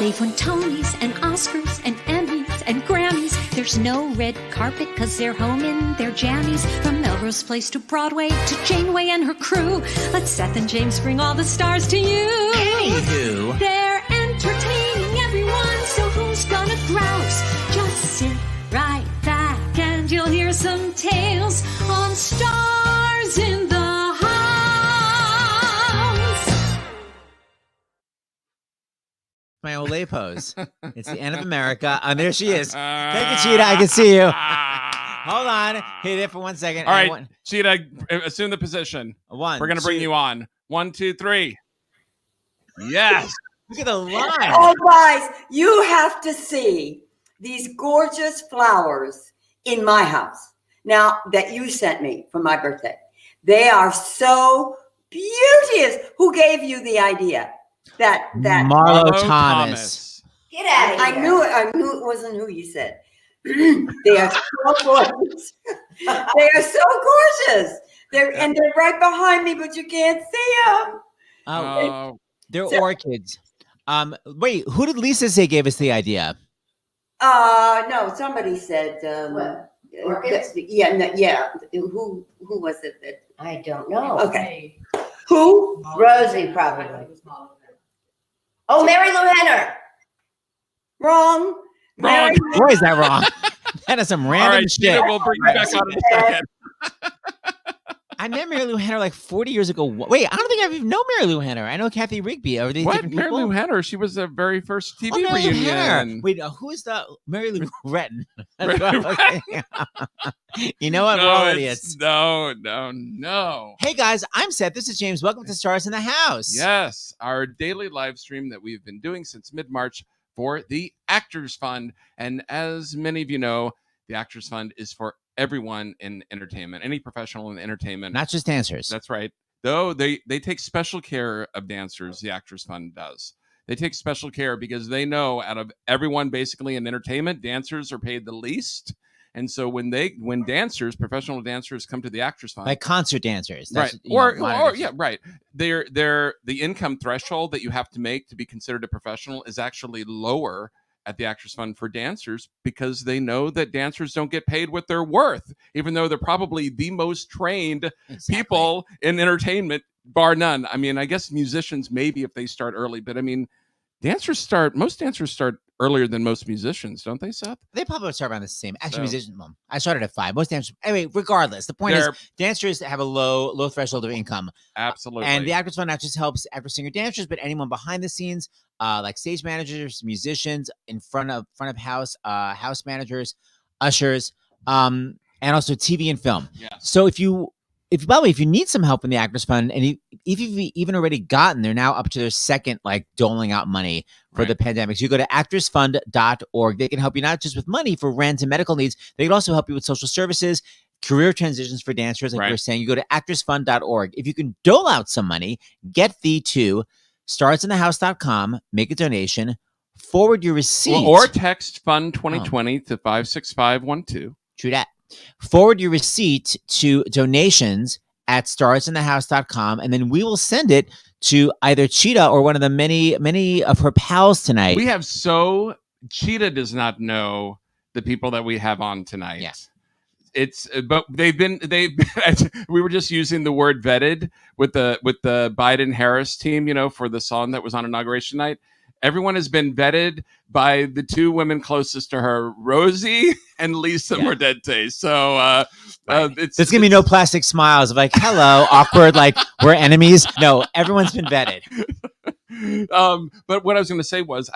They've won Tonys and Oscars and Emmys and Grammys. There's no red carpet 'cause they're home in their jammies. From Melrose Place to Broadway to Janeway and her crew. Let Seth and James bring all the stars to you. Anywho. They're entertaining everyone, so who's gonna grouse? Just sit right back and you'll hear some tales on Stars in the House. My Olay pose. It's the end of America. And there she is. Thank you, Cheetah. I can see you. Hold on. Hit it for 1 second. All right, Cheetah, assume the position. We're going to bring you on. 1, 2, 3. Yes. Look at the line. Oh, guys, you have to see these gorgeous flowers in my house now that you sent me for my birthday. They are so beauteous. Who gave you the idea? That Marlo Thomas. Get out of here. I knew it wasn't who you said. They are so gorgeous. They are so gorgeous. They're right behind me, but you can't see them. They're orchids. Wait, who did Lisa say gave us the idea? No, somebody said orchids? Yeah. Who was it that I don't know. Okay. Who? Rosie, probably. Oh, Mary Lou Henner. Wrong. Wrong. Boy, is that wrong? That is some random All right, shit. Cheetah, we'll bring you back on in a second. I met Mary Lou Henner like 40 years ago. Wait, I don't think I even know Mary Lou Henner. I know Kathy Rigby. Are these What? different Mary people? Lou Henner? She was the very first TV Mary Lou Henner. reunion. Wait, who is the Mary Lou Retton? Mary Lou You know what? We're all idiots. No. Hey guys, I'm Seth. This is James. Welcome to Stars in the House. Yes, our daily live stream that we've been doing since mid-March for the Actors Fund. And as many of you know, the Actors Fund is for everyone in entertainment, any professional in entertainment. Not just dancers. That's right. Though they take special care of dancers, the Actors Fund does. They take special care because they know out of everyone basically in entertainment, dancers are paid the least. And so when dancers, professional dancers come to the Actors Fund, like concert dancers. Right. Right. They're the income threshold that you have to make to be considered a professional is actually lower at the Actors Fund for dancers because they know that dancers don't get paid what they're worth, even though they're probably the most trained people in entertainment, bar none. I mean, I guess musicians maybe if they start early, but I mean, most dancers start earlier than most musicians, don't they, Seth? They probably start around the same. Actually, musicians, I started at 5. Most dancers, anyway, regardless, the point is dancers have a low threshold of income. Absolutely. And the Actors Fund not just helps actor, singer, dancers, but anyone behind the scenes, like stage managers, musicians, in front of house, house managers, ushers, and also TV and film. Yeah. So if you by the way, if you need some help in the Actors Fund, and if you've even already gotten, they're now up to their second, like doling out money for the pandemic. So you go to actorsfund.org. They can help you not just with money for rent and medical needs. They can also help you with social services, career transitions for dancers. Like we were saying, you go to actorsfund.org. If you can dole out some money, get thee to StarsInTheHouse.com, make a donation, forward your receipt. Or text Fund 2020 to 56512. True that. Forward your receipt to donations at StarsInTheHouse.com, and then we will send it to either Cheetah or one of the many of her pals tonight. Cheetah does not know the people that we have on tonight. Yes. But we were just using the word vetted with the Biden Harris team, for the song that was on inauguration night. Everyone has been vetted by the two women closest to her, Rosie and Lisa Mordente. So there's going to be no plastic smiles of like, hello, awkward, like we're enemies. No, everyone's been vetted. But what I was going to say was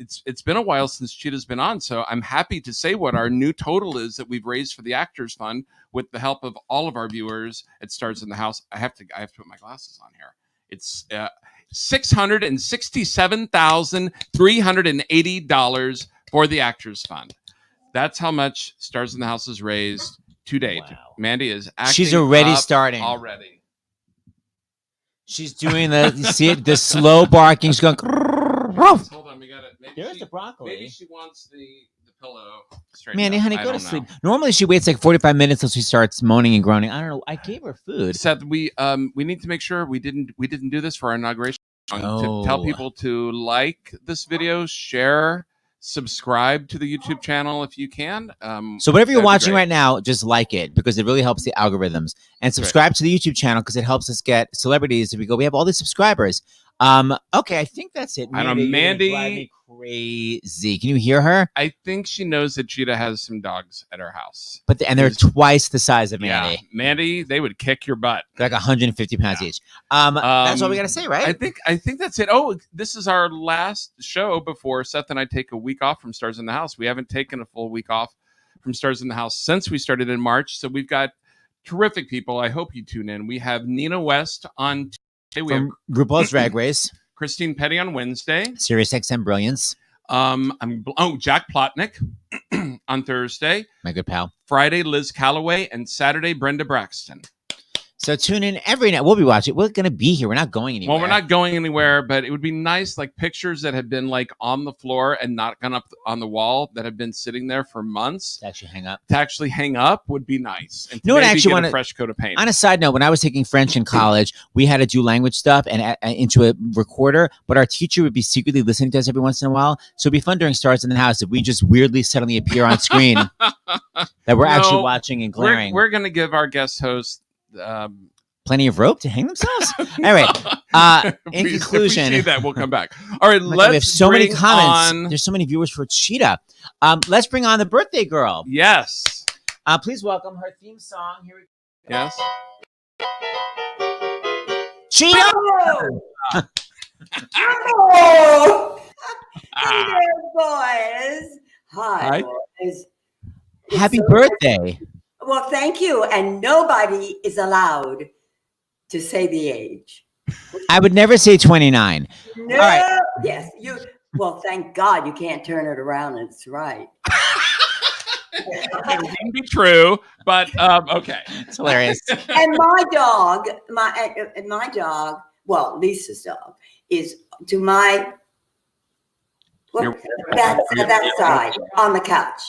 it's been a while since Cheetah's been on. So I'm happy to say what our new total is that we've raised for the Actors Fund with the help of all of our viewers at Stars in the House. I have to put my glasses on here. It's $667,380 for the Actors Fund. That's how much Stars in the House has raised to date. Wow. Mandy is acting. She's already starting. Already. She's doing the slow barking. She's going. Hold on, we got it. There's the broccoli. Maybe she wants the pillow straight. Mandy, up. honey, go to sleep. Normally she waits like 45 minutes until she starts moaning and groaning. I don't know. I gave her food. Seth, we need to make sure we didn't do this for our inauguration. to tell people to like this video, share, subscribe to the YouTube channel if you can. So whatever you're that'd be watching great. right now, just like it because it really helps the algorithms. And subscribe to the YouTube channel because it helps us get celebrities. If we go, we have all these subscribers. Okay, I think that's it. I know, Mandy, you're gonna Mandy- drive me crazy. Can you hear her? I think she knows that Cheetah has some dogs at her house. But and they're twice the size of Mandy. Yeah, Mandy, they would kick your butt. They're like 150 pounds each. That's all we gotta say, right? I think that's it. Oh, this is our last show before Seth and I take a week off from Stars in the House. We haven't taken a full week off from Stars in the House since we started in March. So we've got terrific people. I hope you tune in. We have Nina West on Tuesday. We have From RuPaul's Drag Race, Christine Petty on Wednesday. Sirius XM Brilliance, Jack Plotnick on Thursday. my good pal. Friday, Liz Calloway, and Saturday, Brenda Braxton. So tune in every night. We'll be watching. We're gonna be here. We're not going anywhere. Well, we're not going anywhere, but it would be nice, like pictures that have been like on the floor and not gone up on the wall that have been sitting there for months. to actually hang up. To actually hang up would be nice. And to No, what I maybe actually get wanna- a fresh coat of paint. On a side note, when I was taking French in college, we had to do language stuff and into a recorder, but our teacher would be secretly listening to us every once in a while. So it'd be fun during Stars in the House if we just weirdly suddenly appear on screen that we're actually No, watching and glaring. We're going to give our guest host. Plenty of rope to hang themselves. Anyway, in If we conclusion, see that, we'll come back. All right, oh my God, let's we have so many bring comments. on- There's so many viewers for Cheetah. Let's bring on the birthday girl. Yes. Please welcome her theme song. Here we go. Yes. Cheetah. Oh! Hey there, boys. Hi, Hi. boys. Happy So- birthday. Well, thank you. And nobody is allowed to say the age. I would never say 29. No. right. Yes, you. Well, thank God you can't turn it around and it's right. It wouldn't be true, but okay. It's hilarious. And my dog, my dog, well, Lisa's dog, is to my that side on the couch,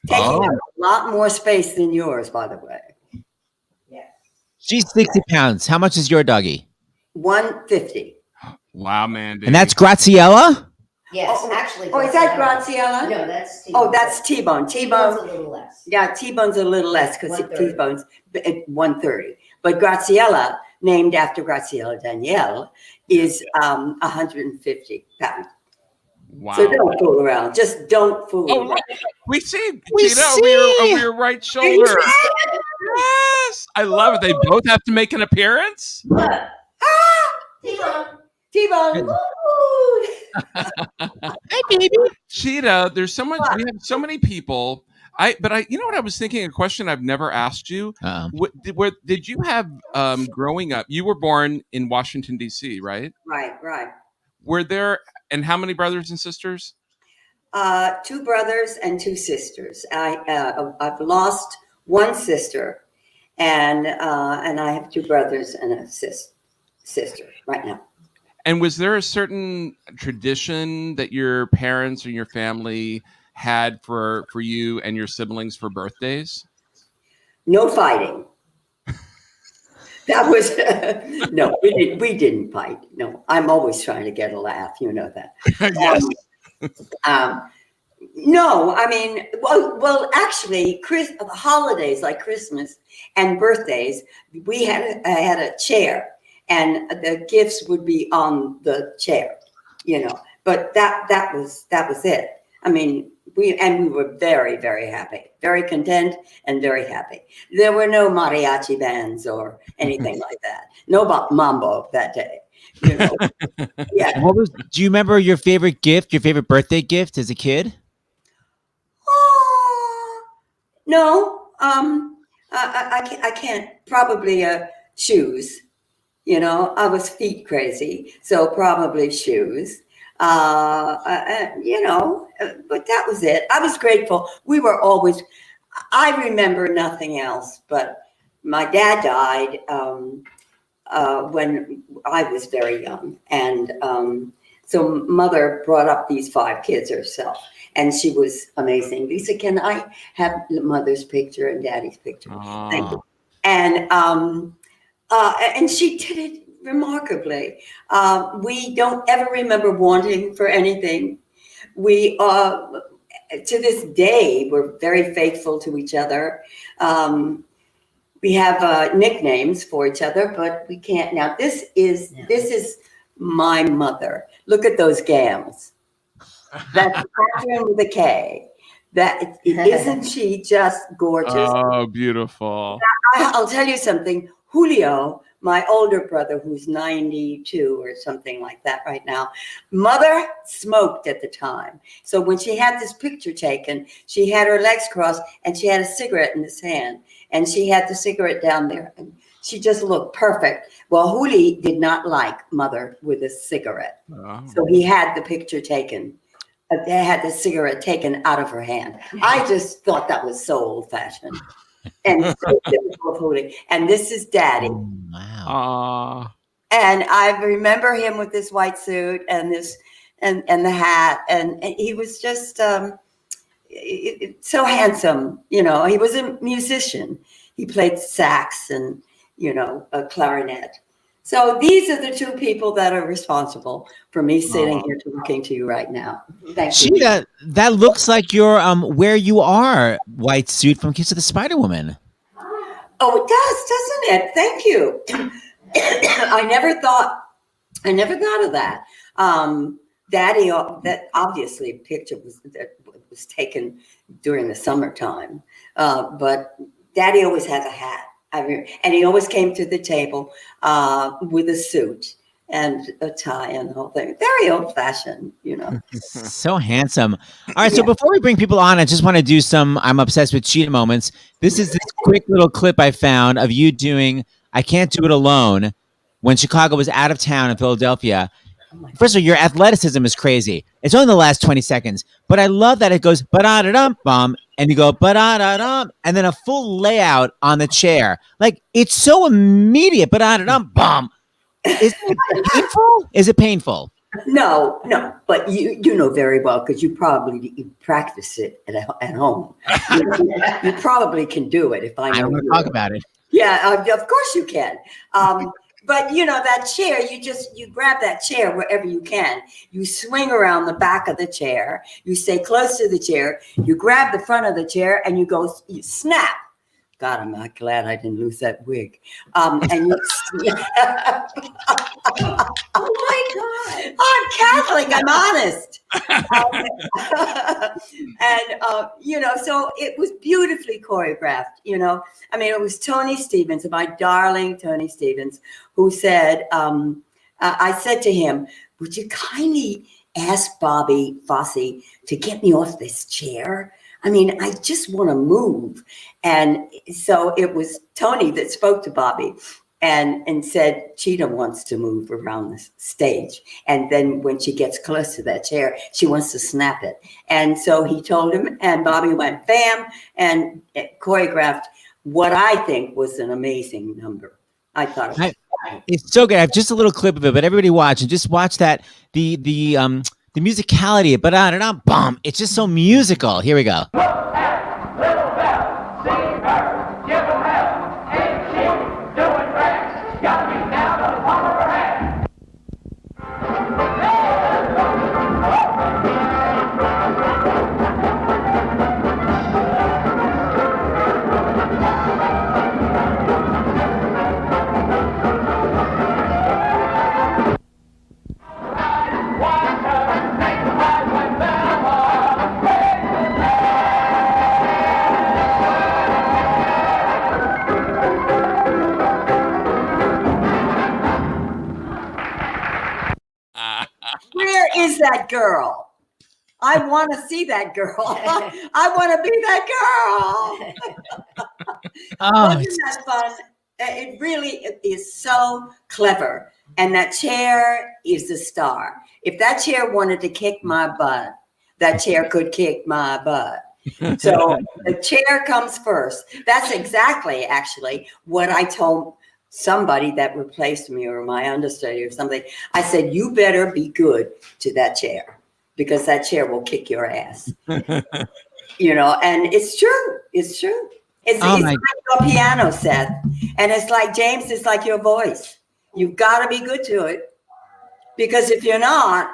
taking Oh. up a lot more space than yours, by the way. Yes. She's 60 pounds. How much is your doggy? 150. Wow, Mandy. And that's Graciela? Yes, Oh, actually. Oh, is that Graciela? No, that's T-Bone. Oh, that's T-Bone. T-Bone's T-Bone. a little less. Yeah, T-Bone's a little less because 130. T-Bone's at 130. But Graciela, named after Graciela Danielle, is 150 pounds. wow. So don't fool around. Just don't fool Oh, around. look, we see We Cheetah see. over your right shoulder. Yes, I love it. They both have to make an appearance. Look, Ah! T-Bone. T-Bone. Woo! Hi, baby. Cheetah, there's so much. We have so many people. You know what I was thinking? A question I've never asked you. Did you have growing up? You were born in Washington D.C., right? Right. Were there, and how many brothers and sisters? 2 brothers and 2 sisters. I've lost one sister, and I have 2 brothers and a sister right now. And was there a certain tradition that your parents or your family had for you and your siblings for birthdays? No fighting. That was no. We didn't fight. No, I'm always trying to get a laugh. You know that. Yes. No, I mean, well, actually, the holidays like Christmas and birthdays, we had a chair, and the gifts would be on the chair, you know. But that was it. I mean, we were very, very happy, very content, and very happy. There were no mariachi bands or anything like that. No mambo that day, you know. Yeah. Do you remember your favorite gift, your favorite birthday gift as a kid? No, I can't. Probably shoes. You know, I was feet crazy, so probably shoes. You know, but that was it. I was grateful. We were always. I remember nothing else, but my dad died when I was very young, and so mother brought up these 5 kids herself. And she was amazing. Lisa, can I have mother's picture and daddy's picture? Thank you. And she did it remarkably. We don't ever remember wanting for anything. We, to this day, we're very faithful to each other. We have nicknames for each other, but we can't now. This is my mother. Look at those gams. That's Catherine with a K. That isn't she just gorgeous? Oh, beautiful. I'll tell you something. Julio, my older brother, who's 92 or something like that right now, mother smoked at the time. So when she had this picture taken, she had her legs crossed and she had a cigarette in this hand. And she had the cigarette down there. And she just looked perfect. Well, Juli did not like mother with a cigarette. Oh. So he had the picture taken. They had the cigarette taken out of her hand. I just thought that was so old-fashioned. And so typical of Juli. And this is Daddy. Oh, wow. And I remember him with this white suit and this and the hat. And he was just so handsome. You know, he was a musician. He played sax and, a clarinet. So these are the two people that are responsible for me sitting here talking to you right now. Thank you. Chita, that looks like your Where You Are white suit from Kiss of the Spider Woman. Oh, it does, doesn't it? Thank you. I never thought of that. Daddy, that obviously picture was taken during the summertime, but Daddy always has a hat. And he always came to the table with a suit and a tie and the whole thing. Very old-fashioned, So handsome. All right, so before we bring people on, I just want to do some I'm obsessed with Chita moments. This is this quick little clip I found of you doing I Can't Do It Alone when Chicago was out of town in Philadelphia. First of all, your athleticism is crazy. It's only the last 20 seconds, but I love that it goes ba-da-da-dum-bum, and you go ba-da-da-dum, and then a full layout on the chair. Like, it's so immediate, ba-da-da-dum-bum. Is it painful? Is it painful? No, but you know very well because you practice it at home. You probably can do it if I know. I don't want to talk about it. Yeah, of course you can. But that chair, you grab that chair wherever you can. You swing around the back of the chair. You stay close to the chair. You grab the front of the chair and you snap. God, I'm not glad I didn't lose that wig. And you oh my God. I'm Catholic. I'm honest. So it was beautifully choreographed, I mean, it was Tony Stevens, my darling Tony Stevens, who said, I said to him, would you kindly ask Bobby Fosse to get me off this chair? I mean, I just want to move. And so it was Tony that spoke to Bobby and said, Chita wants to move around the stage. And then when she gets close to that chair, she wants to snap it. And so he told him, and Bobby went bam and choreographed what I think was an amazing number. I thought it's so good. I have just a little clip of it, but everybody watch and just watch that the musicality, but it's just so musical. Here we go. Where is that girl? I want to see that girl. I want to be that girl. Wasn't that fun? It really is so clever. And that chair is the star. If that chair wanted to kick my butt, that chair could kick my butt. So the chair comes first. That's exactly, actually, what I told somebody that replaced me or my understudy or something. I said, you better be good to that chair because that chair will kick your ass. And it's true. It's true. It's like your piano, Seth. And it's like, James, it's like your voice. You've got to be good to it, because if you're not,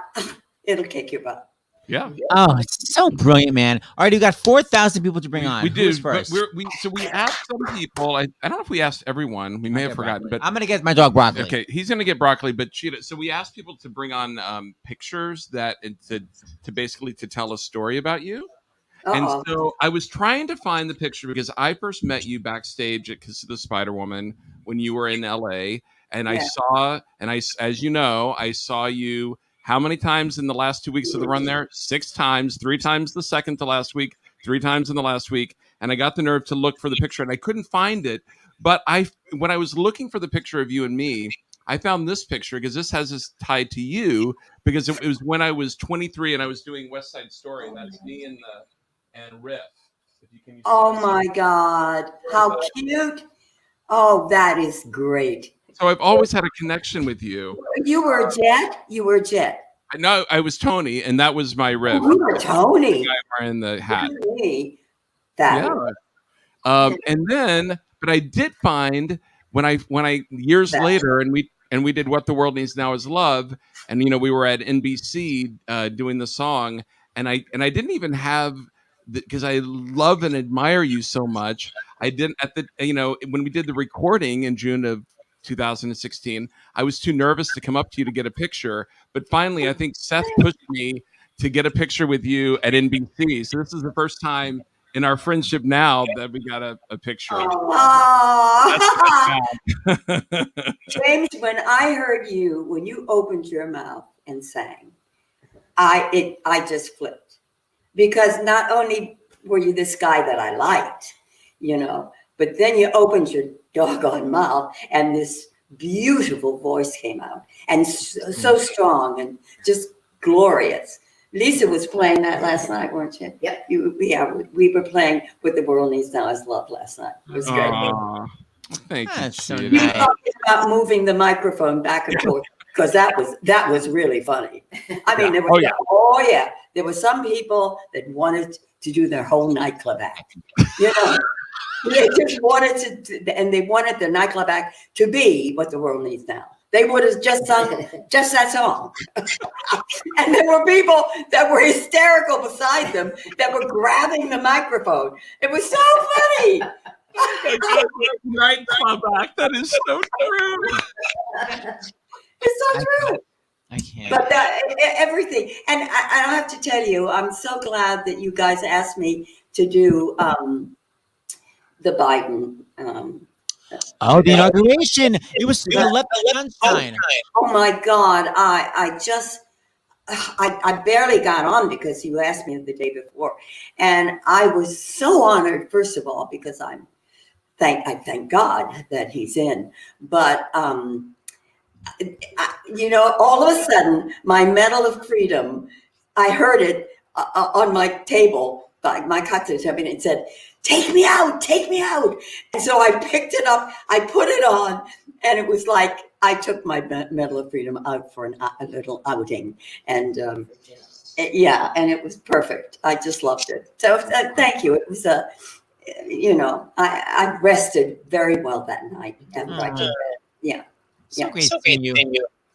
it'll kick your butt. Yeah. Oh, it's so brilliant, man. All right, we got 4,000 people to bring on. We do. Who's But first? we asked some people. I don't know if we asked everyone. We may have forgotten. But I'm going to get my dog Broccoli. okay, he's going to get Broccoli. But Cheetah. So we asked people to bring on pictures that to basically to tell a story about you. And so I was trying to find the picture because I first met you backstage at Kiss of the Spider Woman when you were in LA. And I saw, as you know, I saw you how many times in the last 2 weeks of the run there? 6 times, 3 times the second to last week, 3 times in the last week. And I got the nerve to look for the picture and I couldn't find it. But when I was looking for the picture of you and me, I found this picture because this has this tied to you because it was when I was 23 and I was doing West Side Story. And that's me and Riff. Oh my God, how cute. Oh, that is great. So I've always had a connection with you. You were a Jet? You were a Jet. No, I was Tony, and that was my Riff. You were Tony. The guy wearing the hat. That And then, but I did find when I years later, and we did What the World Needs Now Is Love, and we were at NBC doing the song, and I didn't even have, because I love and admire you so much. I didn't when we did the recording in June of 2016, I was too nervous to come up to you to get a picture. But finally, I think Seth pushed me to get a picture with you at NBC. So this is the first time in our friendship now that we got a picture. James, when I heard you, when you opened your mouth and sang, I just flipped, because not only were you this guy that I liked, but then you opened your doggone mouth and this beautiful voice came out, and so strong and just glorious. Lisa was playing that last night, weren't you? Yep. We were playing What the World Needs Now Is Love last night. It was great. Thank you. So Cheetah. You talking about moving the microphone back and forth, because that was really funny. I mean, there were there were some people that wanted to do their whole nightclub act. They just wanted to, and they wanted the nightclub act to be What the World Needs Now. They would have just sung just that song. And there were people that were hysterical beside them that were grabbing the microphone. It was so funny. Nightclub act. That is so true. It's so true. I can't. But everything. And I have to tell you, I'm so glad that you guys asked me to do the Biden. The inauguration. It was let the sunshine. Oh my God. I barely got on because you asked me the day before. And I was so honored, first of all, because I thank God that he's in. But, all of a sudden, my Medal of Freedom, I heard it on my table, by my cocktail table, and it said, "Take me out, take me out." And so I picked it up, I put it on, and it was like I took my Medal of Freedom out for a little outing. And and it was perfect. I just loved it. So thank you. It was I rested very well that night. And So great seeing you.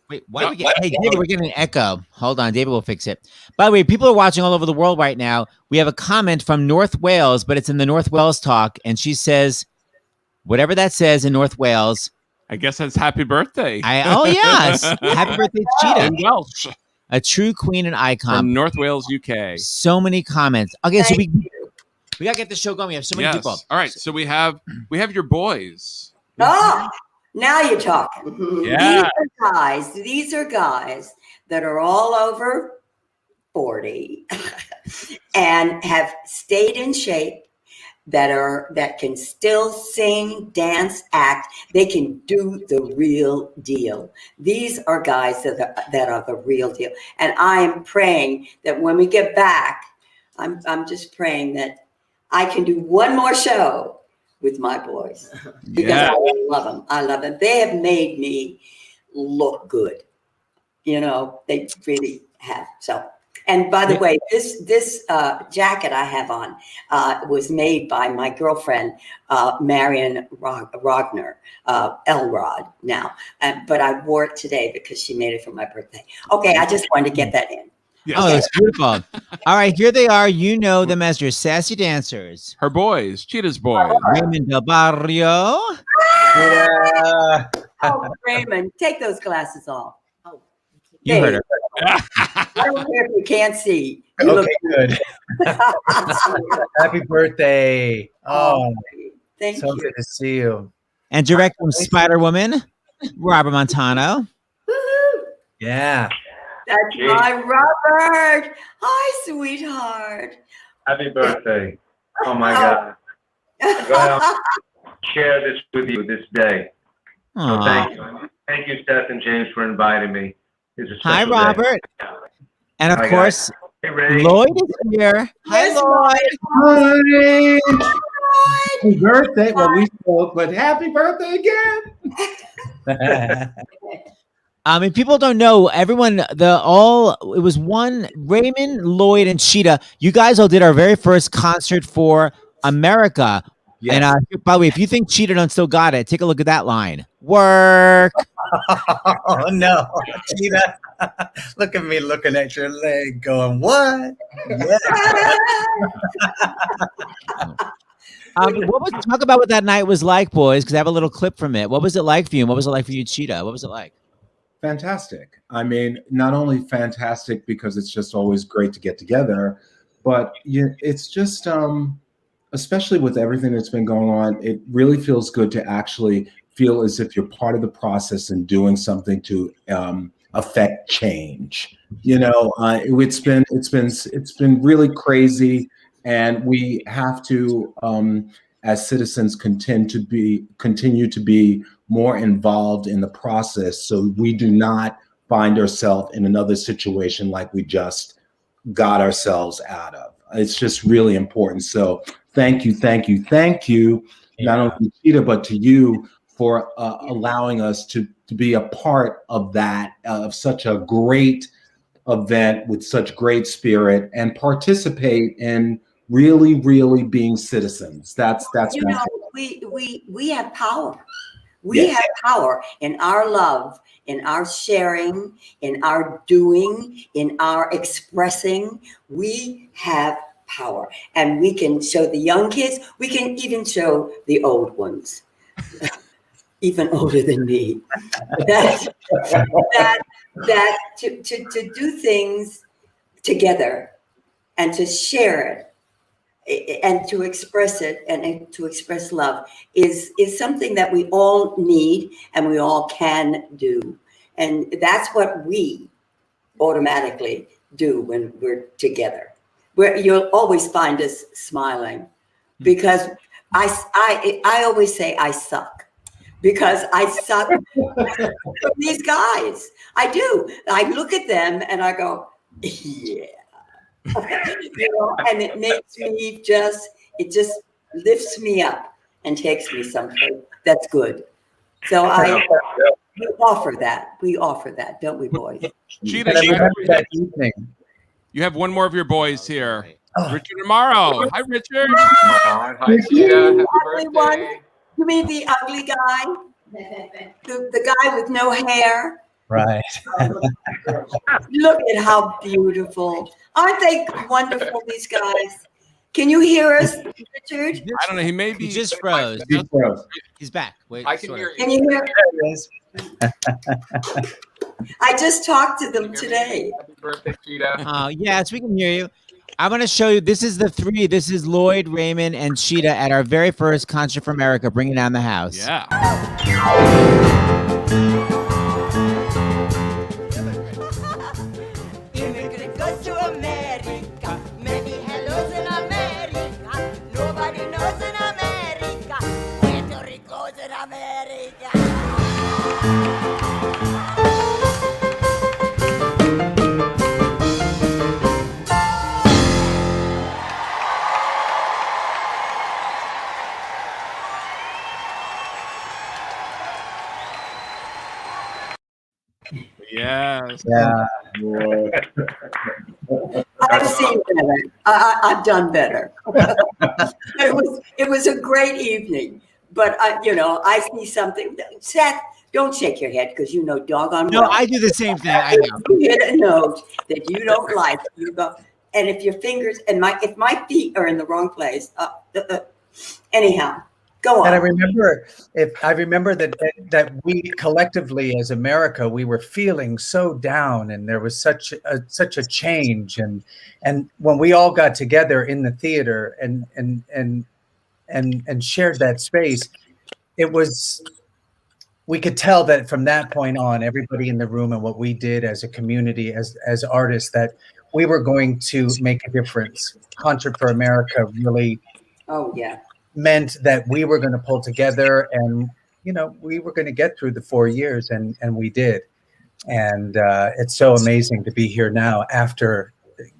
Wait, why do we get? Hey, David, we're getting an echo. Hold on, David will fix it. By the way, people are watching all over the world right now. We have a comment from North Wales, but it's in the North Wales talk, and she says, whatever that says in North Wales. I guess that's happy birthday. Yes, happy birthday, Cheetah. In Welsh. A true queen and icon. From North Wales, UK. So many comments. Okay, so we gotta get the show going. We have so many people. All right, so we have your boys. Oh, now you're talking. Yeah. These are guys that are all over 40 and have stayed in shape, that can still sing, dance, act. They can do the real deal. These are guys that are the real deal. And I am praying that when we get back, I'm just praying that I can do one more show with my boys, because I love them. I love them. They have made me look good. They really have. So And by the way, this jacket I have on was made by my girlfriend, Marion Rogner, Elrod now. But I wore it today because she made it for my birthday. Okay, I just wanted to get that in. Yes. Oh, that's beautiful. All right, here they are. You know them as your sassy dancers. Her boys, Cheetah's boys. Raymond Del Barrio. Yeah. Oh, Raymond, take those glasses off. Oh, You heard her. I don't care if you can't see. You Okay, good. Happy birthday. Oh, thank so you. good to see you. And direct from Spider Woman, Robert Montano. Woohoo! Yeah. That's my Robert. Hi, sweetheart. Happy birthday. Oh my God. Well, share this with you this day. So Aw. thank you. Thank you, Seth and James, for inviting me. It's a Hi, special day. Robert. And of Hi, course, Hey, Ray. Lloyd is here. Hi, Yes, Lloyd. Hi. Happy birthday. Well, we spoke, but happy birthday again. I mean, people don't know. Everyone, it was one, Raymond, Lloyd, and Chita. You guys all did our very first concert for America. Yes. And by the way, if you think Chita done still got it, take a look at that line. Work. Oh, no. Cheetah. Look at me looking at your leg going, what? Yeah. Talk about what that night was like, boys, because I have a little clip from it. What was it like for you? And what was it like for you, Chita? What was it like? Fantastic. I mean, not only fantastic because it's just always great to get together, but it's just, especially with everything that's been going on, it really feels good to actually feel as if you're part of the process and doing something to affect change. You know, it's been really crazy, and we have to, as citizens, continue to be more involved in the process, so we do not find ourselves in another situation like we just got ourselves out of. It's just really important. So thank you, not only to Chita, but to you for allowing us to be a part of that, of such a great event with such great spirit, and participate in really being citizens. That's You know, we have power. We have power in our love, in our sharing, in our doing, in our expressing. We have power, and we can show the young kids. We can even show the old ones, even older than me. That to do things together and to share it and to express it and to express love is something that we all need and we all can do. And that's what we automatically do when we're together. You'll always find us smiling, because I always say I suck, because I suck from these guys. I do. I look at them and I go, yeah. You know, and it makes me it just lifts me up and takes me someplace that's good. So we offer that, don't we, boys? Cheetah, And I remember that evening. you have one more of your boys here. Oh. Richard Amaro. Hi, Richard. Hi, Cheetah. Happy Ugly one. birthday. You mean the ugly guy? The guy with no hair? Right. Look at how beautiful. Aren't they wonderful, these guys? Can you hear us, Richard? I don't know. He may be. He just froze. He's back. Wait, I can sort hear of. you. Can you hear? There it is. I just talked to them today. Happy birthday, Cheetah. Yes, we can hear you. I'm going to show you. This is the three. This is Lloyd, Raymond, and Chita at our very first concert for America, bringing down the house. Yeah. Immigrant goes to America. Many hellos in America. Nobody knows in America. Puerto Rico's in America. Yes. Yeah. I've seen better. I've done better. It was a great evening, but I see something. Seth, don't shake your head because you know doggone No, well. I do the same thing. I know. You hit a note that you don't like. You go, and if your fingers and if my feet are in the wrong place, anyhow, go on. And I remember that we collectively as America, we were feeling so down, and there was such a change, and when we all got together in the theater and shared that space, we could tell that from that point on, everybody in the room and what we did as a community, as artists, that we were going to make a difference. Concert for America really meant that we were going to pull together, and we were going to get through the 4 years, and we did. And it's so amazing to be here now after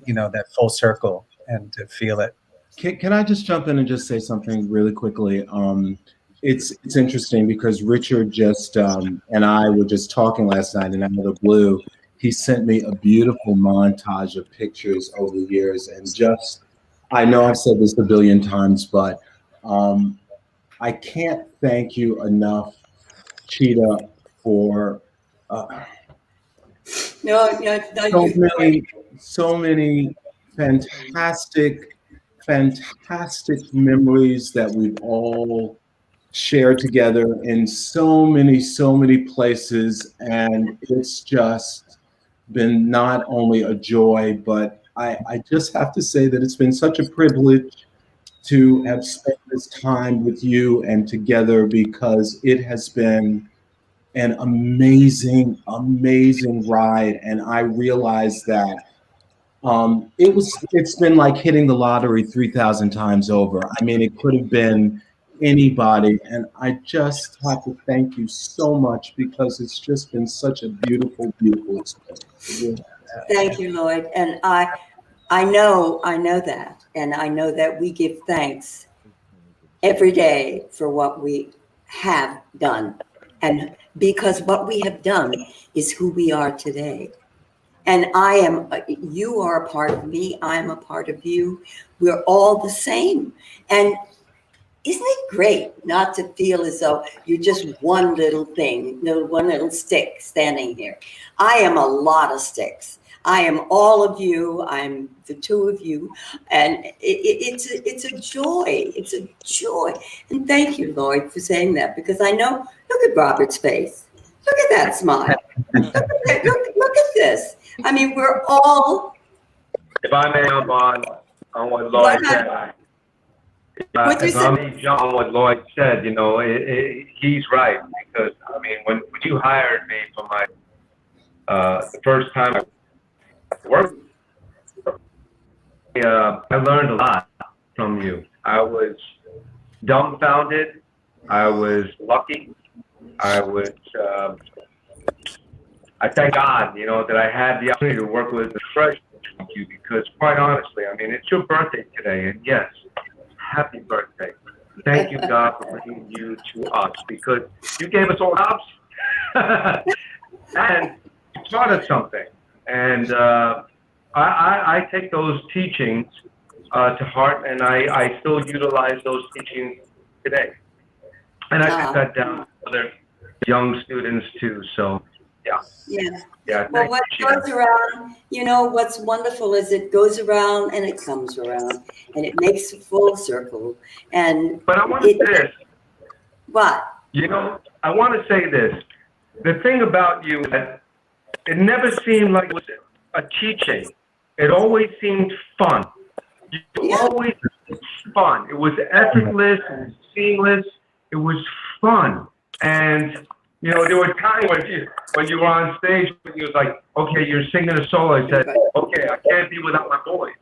that full circle and to feel it. Can I just jump in and just say something really quickly? It's interesting because Richard just and I were just talking last night, and out of the blue, he sent me a beautiful montage of pictures over the years. And just, I know I've said this a billion times, but I can't thank you enough, Chita, for so many fantastic memories that we've all shared together in so many places, and it's just been not only a joy, but I just have to say that it's been such a privilege to have spent this time with you and together, because it has been an amazing ride. And I realize that it's been like hitting the lottery 3,000 times over. I mean, it could have been anybody, and I just have to thank you so much, because it's just been such a beautiful experience. Thank you, Lloyd. And I know that, and I know that we give thanks every day for what we have done, and because what we have done is who we are today. And you are a part of me. I'm a part of you. We're all the same. And isn't it great not to feel as though you're just one little thing, one little stick standing here? I am a lot of sticks. I am all of you. I'm the two of you. And it's a joy. It's a joy. And thank you, Lloyd, for saying that, because I know, look at Robert's face. Look at that smile. Look at this. I mean, we're all. If I may, I'm on what Lloyd said. If I may jump on what Lloyd said, he's right, because I mean, when you hired me for my the first time I worked, I learned a lot from you. I was dumbfounded. I was lucky. I thank God, that I had the opportunity to work with the fresh like you, because quite honestly, I mean, it's your birthday today, and yes, happy birthday. Thank you, God, for bringing you to us, because you gave us all jobs and you taught us something. And I take those teachings to heart, and I still utilize those teachings today. And I pass that down to other young students too. So, yeah. Yeah. Well, what goes around, what's wonderful is it goes around and it comes around, and it makes a full circle. But I want to say this. What? I want to say this. The thing about you is that it never seemed like it was a teaching. It always seemed fun. Always fun. It was effortless. It was seamless. It was fun. And there were times when you were on stage, when you was like, okay, you're singing a solo. I said, okay, I can't be without my boys.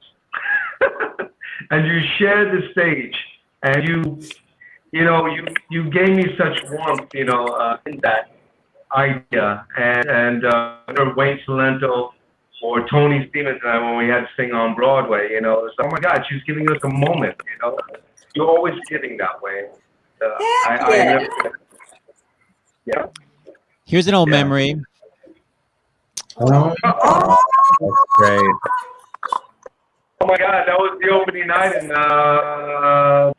And you shared the stage, and you gave me such warmth, in that idea. And Wayne Salento or Tony Stevens and I, when we had to sing on Broadway, it's oh my God, she's giving us a moment, You're always giving that way. Yeah. Here's an old memory. Oh, that's great. Oh my God, that was the opening night in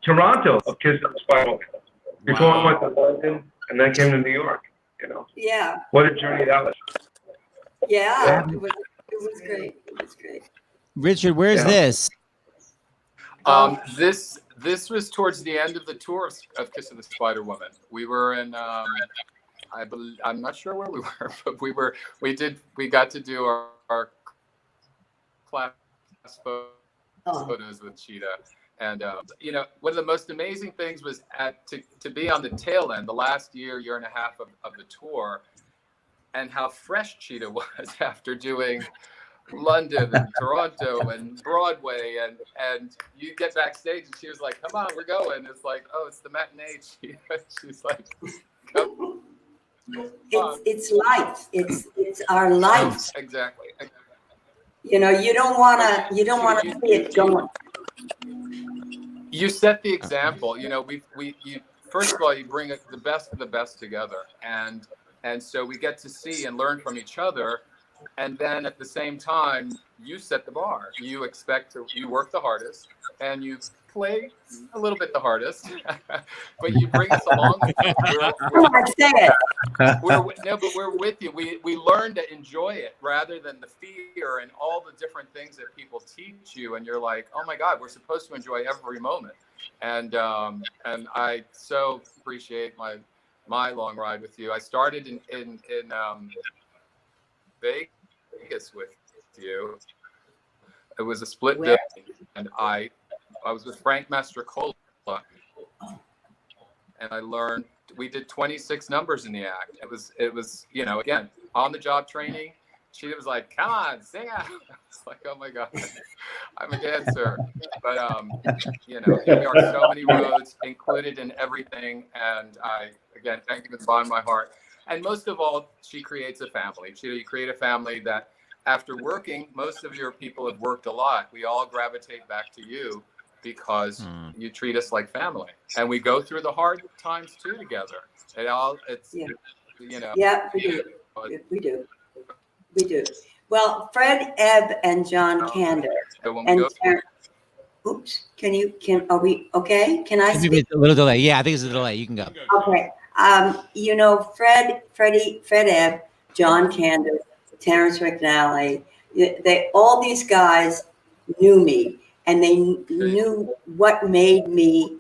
Toronto of Kiss of the Spider Woman. Before I went to London and then came to New York. You know. Yeah. What a journey that was. Yeah. It was great. It was great. Richard, where's this? This was towards the end of the tour of Kiss of the Spider Woman. We were in I'm not sure where we were, but we got to do our class photos with Chita. And one of the most amazing things was to be on the tail end, the last year and a half of the tour, and how fresh Chita was after doing London and Toronto and Broadway, and you get backstage and she was like, "Come on, we're going." It's like, "Oh, it's the matinee." She's like, "Come." It's life. It's our life. Exactly. You know, you don't wanna see it going. You set the example. You know, you first of all, you bring the best of the best together, and so we get to see and learn from each other. And then at the same time, you set the bar. You work the hardest, and you play a little bit the hardest, but you bring us along. We're with you. We learn to enjoy it rather than the fear and all the different things that people teach you. And you're like, oh my God, we're supposed to enjoy every moment. And I so appreciate my long ride with you. I started in Vegas with you. It was a split bill, and I was with Frank Mastrocola, and I learned. We did 26 numbers in the act. It was again on the job training. She was like, "Come on, sing out." I was like, "Oh my God, I'm a dancer." But there are so many roads included in everything, and I again thank you from the bottom of my heart. And most of all, she creates a family. You create a family that, after working, most of your people have worked a lot. We all gravitate back to you because you treat us like family, and we go through the hard times too together. Yeah, we do. Well, Fred Ebb and John Kander. Oops. Are we okay? Can I speak? A little delay. Yeah, I think it's a delay. You can go. Okay. Fred Ebb, John Kander, Terrence McNally, all these guys knew me, and they knew what made me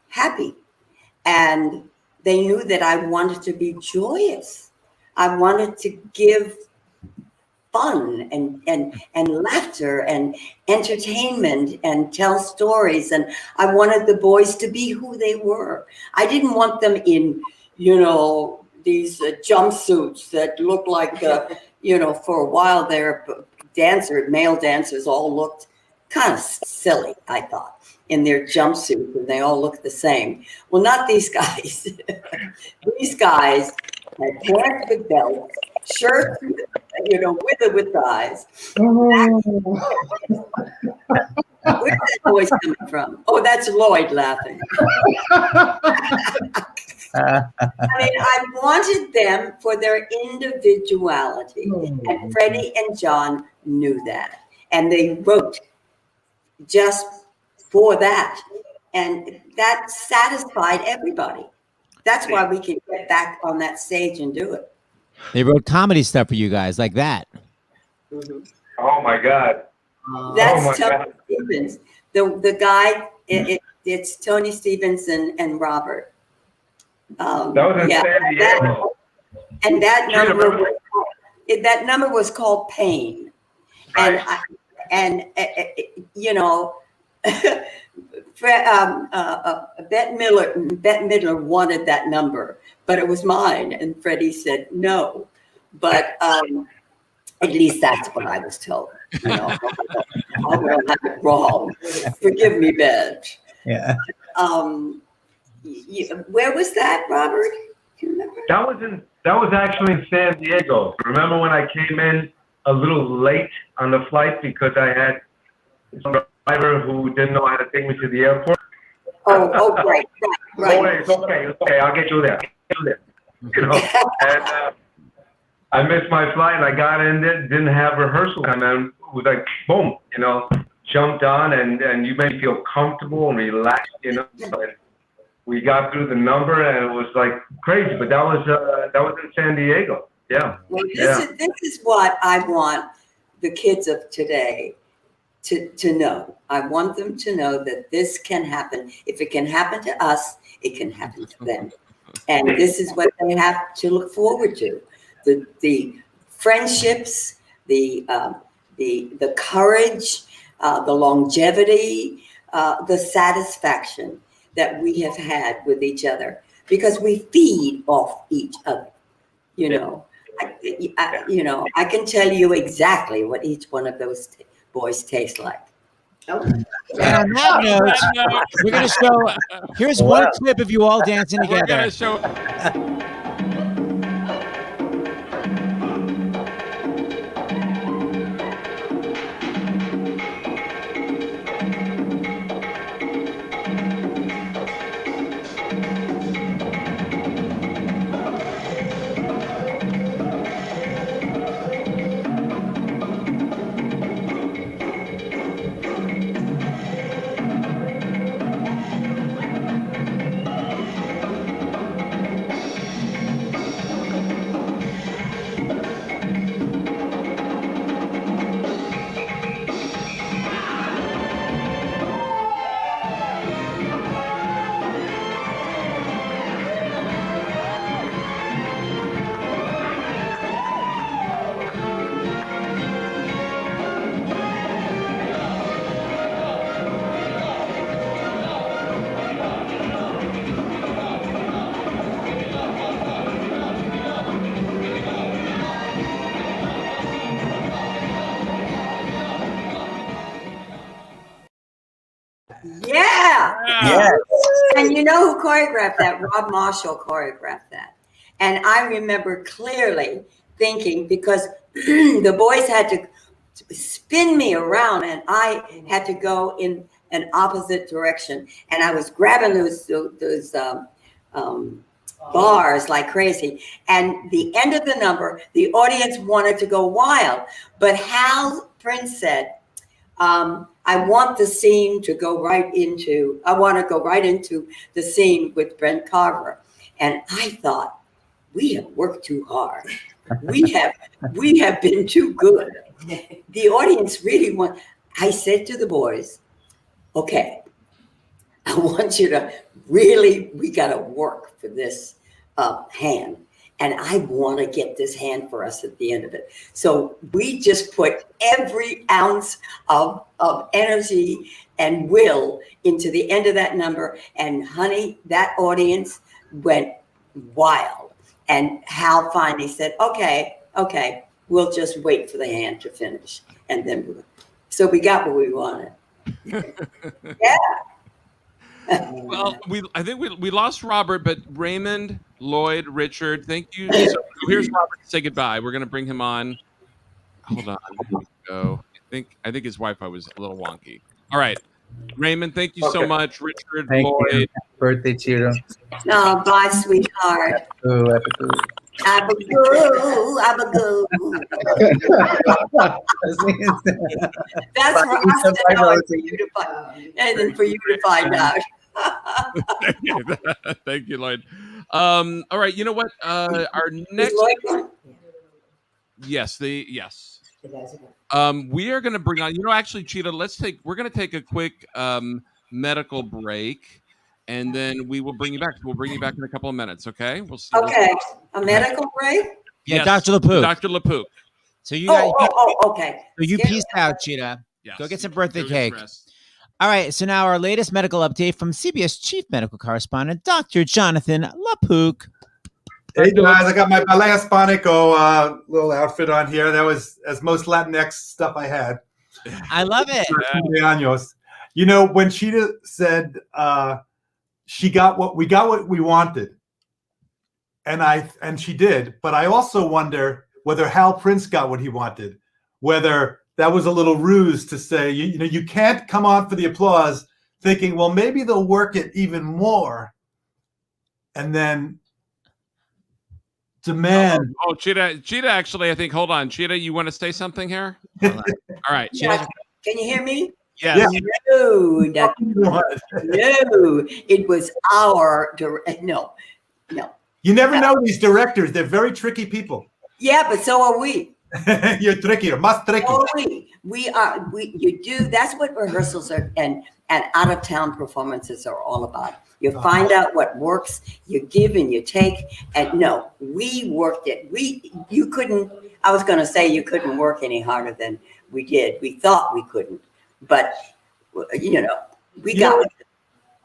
happy. And they knew that I wanted to be joyous. I wanted to give fun and laughter and entertainment and tell stories. And I wanted the boys to be who they were. I didn't want them in, these jumpsuits that looked like, for a while there, male dancers all looked kind of silly, I thought, in their jumpsuits, and they all looked the same. Well, not these guys. These guys had pants with belts, shirts, with thighs. Where's that voice coming from? Oh, that's Lloyd laughing. I wanted them for their individuality, and Freddie and John knew that, and they wrote just for that, and that satisfied everybody. That's why we can get back on that stage and do it. They wrote comedy stuff for you guys like that. Oh my God. That's Tony Stevens. The guy, it's Tony Stevens and Robert. That was in San Diego. And that number was called Pain. Right. Bette Midler wanted that number, but it was mine, and Freddie said no. But at least that's what I was told. I don't have it wrong. Forgive me, Bette. Yeah. Where was that, Robert? Do you remember? That was actually in San Diego. Remember when I came in a little late on the flight because I had some driver who didn't know how to take me to the airport? Oh, right. It's okay. I'll get you there. And I missed my flight. I got in there, didn't have rehearsal time, and it was like boom. jumped on, and you made me feel comfortable and relaxed, you know. And we got through the number, and it was like crazy. But that was in San Diego. Yeah. Well, this is what I want the kids of today to know. I want them to know that this can happen. If it can happen to us, it can happen to them. And this is what they have to look forward to: the friendships, the courage, the longevity, the satisfaction that we have had with each other, because we feed off each other. You know, I can tell you exactly what each one of those boys taste like. And on that note, we're going to show. Here's one clip of you all dancing together. We're going to show. Yeah. And you know who choreographed that? Rob Marshall choreographed that. And I remember clearly thinking, because the boys had to spin me around and I had to go in an opposite direction. And I was grabbing those bars like crazy. And the end of the number, the audience wanted to go wild. But Hal Prince said, I want the scene to go right into, I want to go right into the scene with Brent Carver. And I thought, we have worked too hard. We have been too good. The audience really I said to the boys, okay, I want you to really, we got to work for this hand. And I want to get this hand for us at the end of it. So we just put every ounce of energy and will into the end of that number. And honey, that audience went wild. And Hal finally said, okay, we'll just wait for the hand to finish. And then, so we got what we wanted. Yeah. Well, I think we lost Robert, but Raymond, Lloyd, Richard, thank you. So here's Robert to say goodbye. We're going to bring him on. Hold on. Here we go. I think his Wi-Fi was a little wonky. All right. Raymond, thank you so much. Richard, Thank Lloyd. you. Happy birthday, Chita. Oh, bye, sweetheart. Abagoo. That's for us to know and for you to find, and then for you to find out. Thank you, Lloyd. All right, you know what? Our next yes. We are going to bring on. Actually, Chita, we're going to take a quick medical break, and then we will bring you back. We'll bring you back in a couple of minutes. Okay? We'll see. Okay, a medical break. Yeah, Yes, Dr. LaPook. Dr. LaPook. So you okay. So you peaced out, Chita. Yes. Go get some birthday Go get cake. some rest. All right, so now our latest medical update from CBS Chief Medical Correspondent, Dr. Jonathan LaPook. Hey guys, I got my ballet hispanico little outfit on here. That was as most Latinx stuff I had. I love it. When Chita said we got what we wanted, and she did, but I also wonder whether Hal Prince got what he wanted, whether that was a little ruse to say, you can't come on for the applause thinking, well, maybe they'll work it even more, and then demand. Oh, Chita, actually, I think, hold on. Chita, you want to say something here? All right. Yeah. Can you hear me? Yes. No, Dr. What? No, it was our no. You never know these directors. They're very tricky people. Yeah, but so are we. You're trickier, más tricky. So are we. You do. That's what rehearsals are and out of town performances are all about. You find out what works. You give and you take. And no, we worked it. You couldn't. I was going to say you couldn't work any harder than we did. We thought we couldn't, but we got.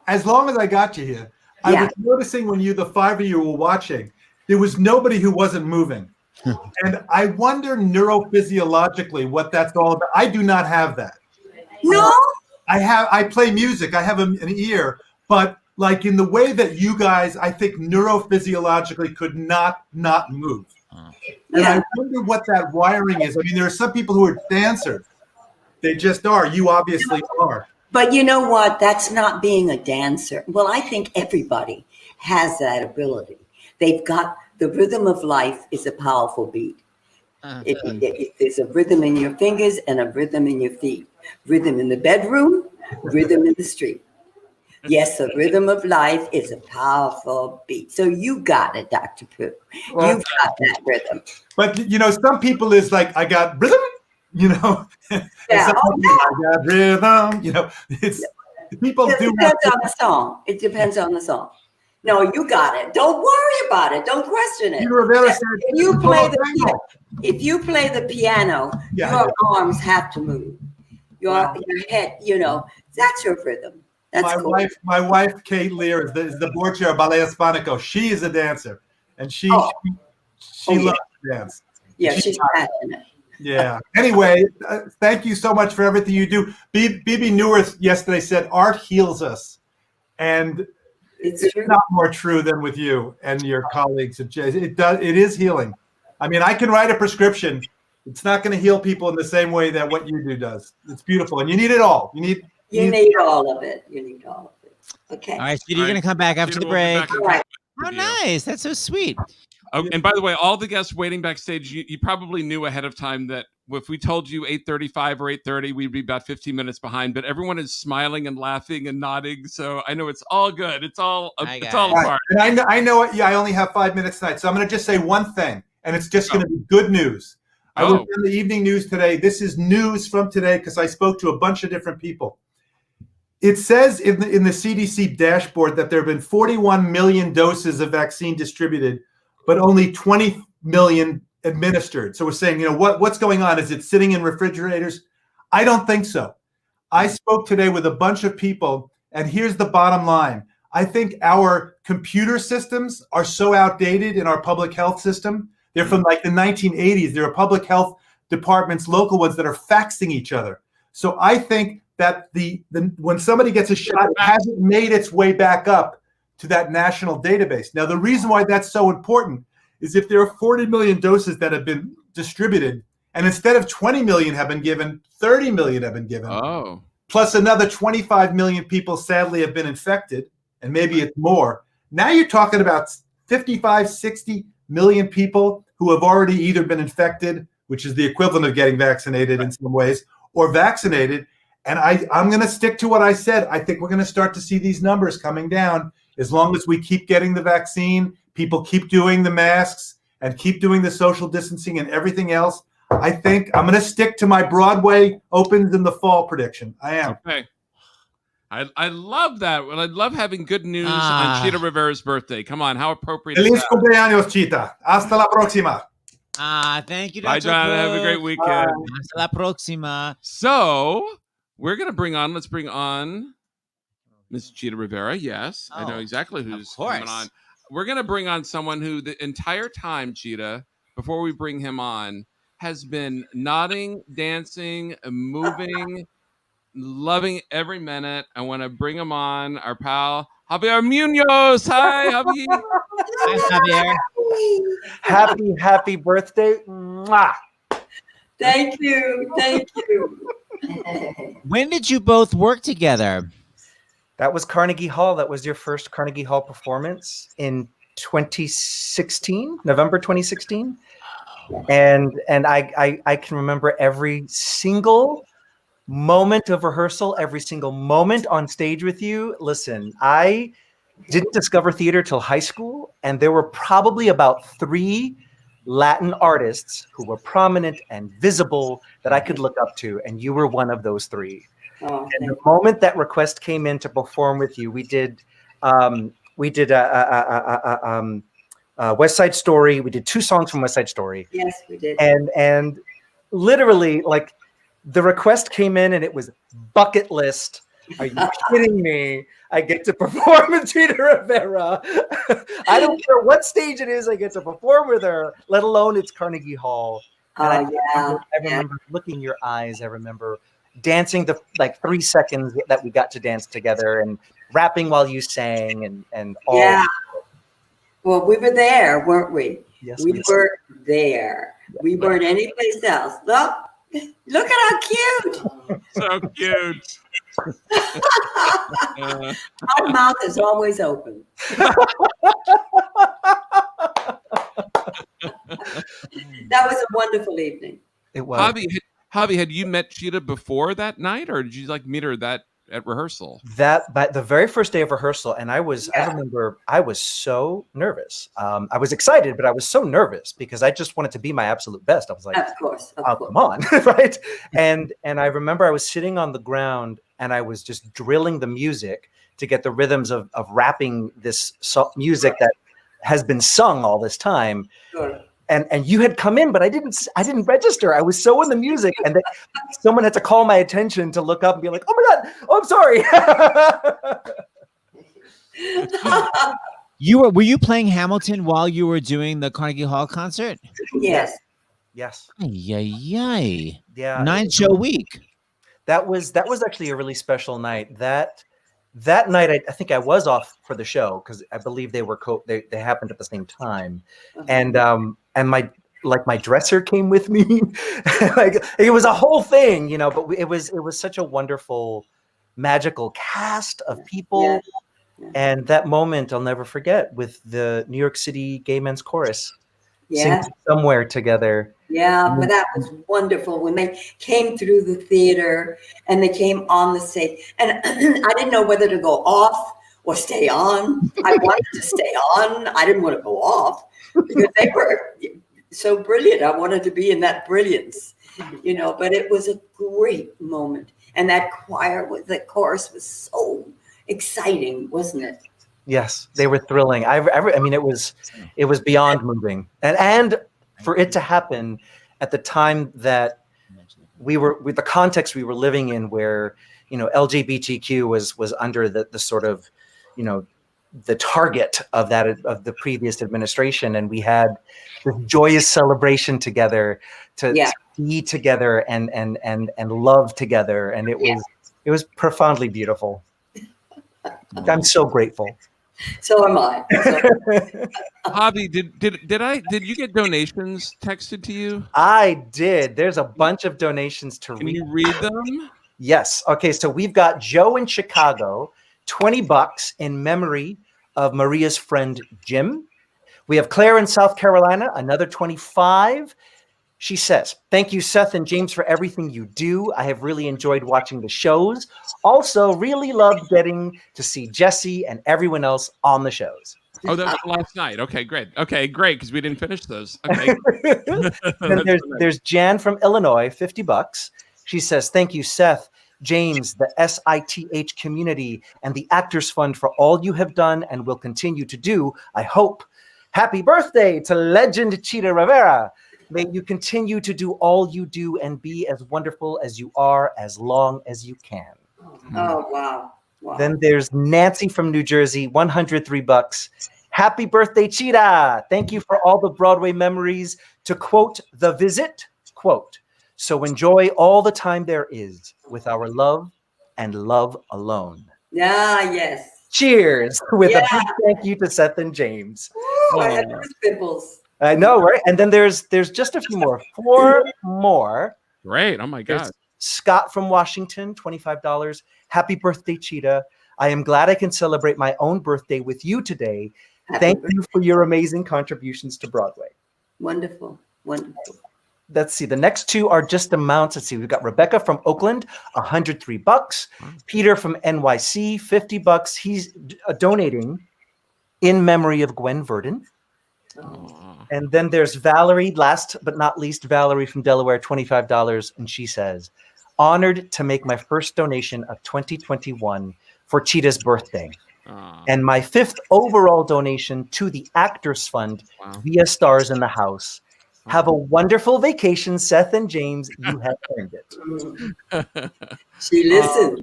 As long as I got you here, I was noticing when the five of you were watching, there was nobody who wasn't moving. And I wonder neurophysiologically what that's all about. I do not have that. No. I play music. I have an ear, but like in the way that you guys, I think neurophysiologically could not move. And I wonder what that wiring is. I mean, there are some people who are dancers. They just are. You obviously are. But you know what? That's not being a dancer. Well, I think everybody has that ability. They've got the rhythm of life is a powerful beat. There's a rhythm in your fingers and a rhythm in your feet. Rhythm in the bedroom, rhythm in the street. Yes, the rhythm of life is a powerful beat. So you got it, Dr. Pooh. Well, You've got that rhythm. But, some people is like, I got rhythm, Yeah. I got rhythm, it's people It do. depends on the song. It depends on the song. No, you got it. Don't worry about it. Don't question it. Chita Rivera said, If you play the piano, your arms have to move. Your head, that's your rhythm. That's my wife, Kate Lear, is the board chair of Ballet Hispanico. She is a dancer, and she loves to dance. Yeah, she's passionate. Yeah. Anyway, thank you so much for everything you do. Bibi Neuwirth yesterday said art heals us, and it's not more true than with you and your colleagues at Jay's. It is healing. I mean, I can write a prescription. It's not going to heal people in the same way that what you do does. It's beautiful, and you need it all. You need all of it. You need all of it. Okay. All right, Chita, you're going to come back after the break. All right. How nice. That's so sweet. Oh, and by the way, all the guests waiting backstage, you probably knew ahead of time that if we told you 8:35 or 8:30, we'd be about 15 minutes behind. But everyone is smiling and laughing and nodding, so I know it's all good. It's all a part. And I know it. Yeah, I only have 5 minutes tonight, so I'm going to just say one thing, and it's just going to be good news. I was in the evening news today. This is news from today because I spoke to a bunch of different people. It says in the CDC dashboard that there have been 41 million doses of vaccine distributed, but only 20 million administered. So we're saying, what's going on? Is it sitting in refrigerators? I don't think so. I spoke today with a bunch of people, and here's the bottom line. I think our computer systems are so outdated in our public health system. They're from like the 1980s. There are public health departments, local ones, that are faxing each other. So I think that when somebody gets a shot, it hasn't made its way back up to that national database. Now, the reason why that's so important is if there are 40 million doses that have been distributed, and instead of 20 million have been given, 30 million have been given. Oh. Plus another 25 million people sadly have been infected, and maybe it's more. Now you're talking about 55, 60 million people who have already either been infected, which is the equivalent of getting vaccinated in some ways, or vaccinated. And I'm going to stick to what I said. I think we're going to start to see these numbers coming down as long as we keep getting the vaccine, people keep doing the masks, and keep doing the social distancing and everything else. I think I'm going to stick to my Broadway opens in the fall prediction. I am. Okay. I love that. Well, I love having good news on Chita Rivera's birthday. Come on, how appropriate is Feliz that? cumpleaños, Chita. Hasta la próxima. Thank you, Dr. Bye, John. Have a great weekend. Hasta la próxima. So we're going to let's bring on Miss Chita Rivera. Yes, I know exactly who's coming on. We're going to bring on someone who the entire time, Chita, before we bring him on, has been nodding, dancing, moving, loving every minute. I want to bring him on, our pal, Javier Munoz. Hi, Javier. Hi, Javier. Happy birthday. Mwah. Thank you. When did you both work together? That was Carnegie Hall. That was your first Carnegie Hall performance in 2016, November 2016. And I can remember every single moment of rehearsal, every single moment on stage with you. Listen, I didn't discover theater till high school, and there were probably about 3 Latin artists who were prominent and visible that I could look up to, and you were one of those 3. Oh, And the moment that request came in to perform with you, we did West Side Story. We did 2 songs from West Side Story. Yes, we did. And literally, like, the request came in and it was bucket list. Are you kidding me? I get to perform with Chita Rivera. I don't care what stage it is, I get to perform with her, let alone it's Carnegie Hall. And I remember looking in your eyes. I remember dancing the 3 seconds that we got to dance together and rapping while you sang and all. Yeah. Well, we were there, weren't we? Yes, we were there. We weren't anyplace else. Look at how cute. So cute. Our mouth is always open. That was a wonderful evening. It was. Javi, had you met Chita before that night, or did you meet her at rehearsal? But the very first day of rehearsal, and I remember I was so nervous. I was excited, but I was so nervous because I just wanted to be my absolute best. I was like, of course. Come on, right? And I remember I was sitting on the ground and I was just drilling the music to get the rhythms of rapping this music that has been sung all this time. Sure. And you had come in, but I didn't register. I was so in the music, and then someone had to call my attention to look up and be like, "Oh my God, oh I'm sorry." Were you playing Hamilton while you were doing the Carnegie Hall concert? Yes. Yes. Yeah. 9-show week. That was actually a really special night. That night, I think I was off for the show because I believe they happened at the same time, and my dresser came with me. Like, it was a whole thing, But it was such a wonderful, magical cast of people, and that moment I'll never forget with the New York City Gay Men's Chorus singing Somewhere together. Yeah, but that was wonderful when they came through the theater and they came on the stage. And I didn't know whether to go off or stay on. I wanted to stay on. I didn't want to go off because they were so brilliant. I wanted to be in that brilliance, but it was a great moment. And that chorus was so exciting, wasn't it? Yes, they were thrilling. I mean, it was beyond moving. And for it to happen at the time that we were, with the context we were living in, where LGBTQ was under the sort of the target of the previous administration, and we had this joyous celebration together to be together and love together, and it was profoundly beautiful. I'm so grateful. So am I. Javi, did you get donations texted to you? I did. There's a bunch of donations to read. Can you read them? Yes. Okay. So we've got Joe in Chicago, $20 in memory of Maria's friend Jim. We have Claire in South Carolina, another 25. She says, "Thank you, Seth and James, for everything you do. I have really enjoyed watching the shows. Also, really loved getting to see Jesse and everyone else on the shows." Oh, that was last night. Okay, great. Okay, great, because we didn't finish those. Okay. Then there's Jan from Illinois, $50. She says, "Thank you, Seth, James, the SITH community, and the Actors Fund for all you have done and will continue to do. I hope. Happy birthday to legend Chita Rivera. May you continue to do all you do and be as wonderful as you are as long as you can." Oh, wow. Then there's Nancy from New Jersey, $103. "Happy birthday, Chita. Thank you for all the Broadway memories. To quote The Visit, quote, so enjoy all the time there is with our love and love alone." Yeah, yes. Cheers with a big thank you to Seth and James. Ooh, I had those pimples. I know, right? And then there's just a few more. 4 more. Great. Oh my God. There's Scott from Washington, $25. "Happy birthday, Chita. I am glad I can celebrate my own birthday with you today. Thank you for your amazing contributions to Broadway." Wonderful. Wonderful. let's see. The next two are just amounts. Let's see. We've got Rebecca from Oakland, $103. Peter from NYC, $50. He's donating in memory of Gwen Verdon. And then there's Valerie, last but not least, Valerie from Delaware, $25. And she says, honored to make my first donation of 2021 for Cheetah's birthday. And my 5th overall donation to the Actors Fund via Stars in the House. Have a wonderful vacation, Seth and James. You have earned it. She listened.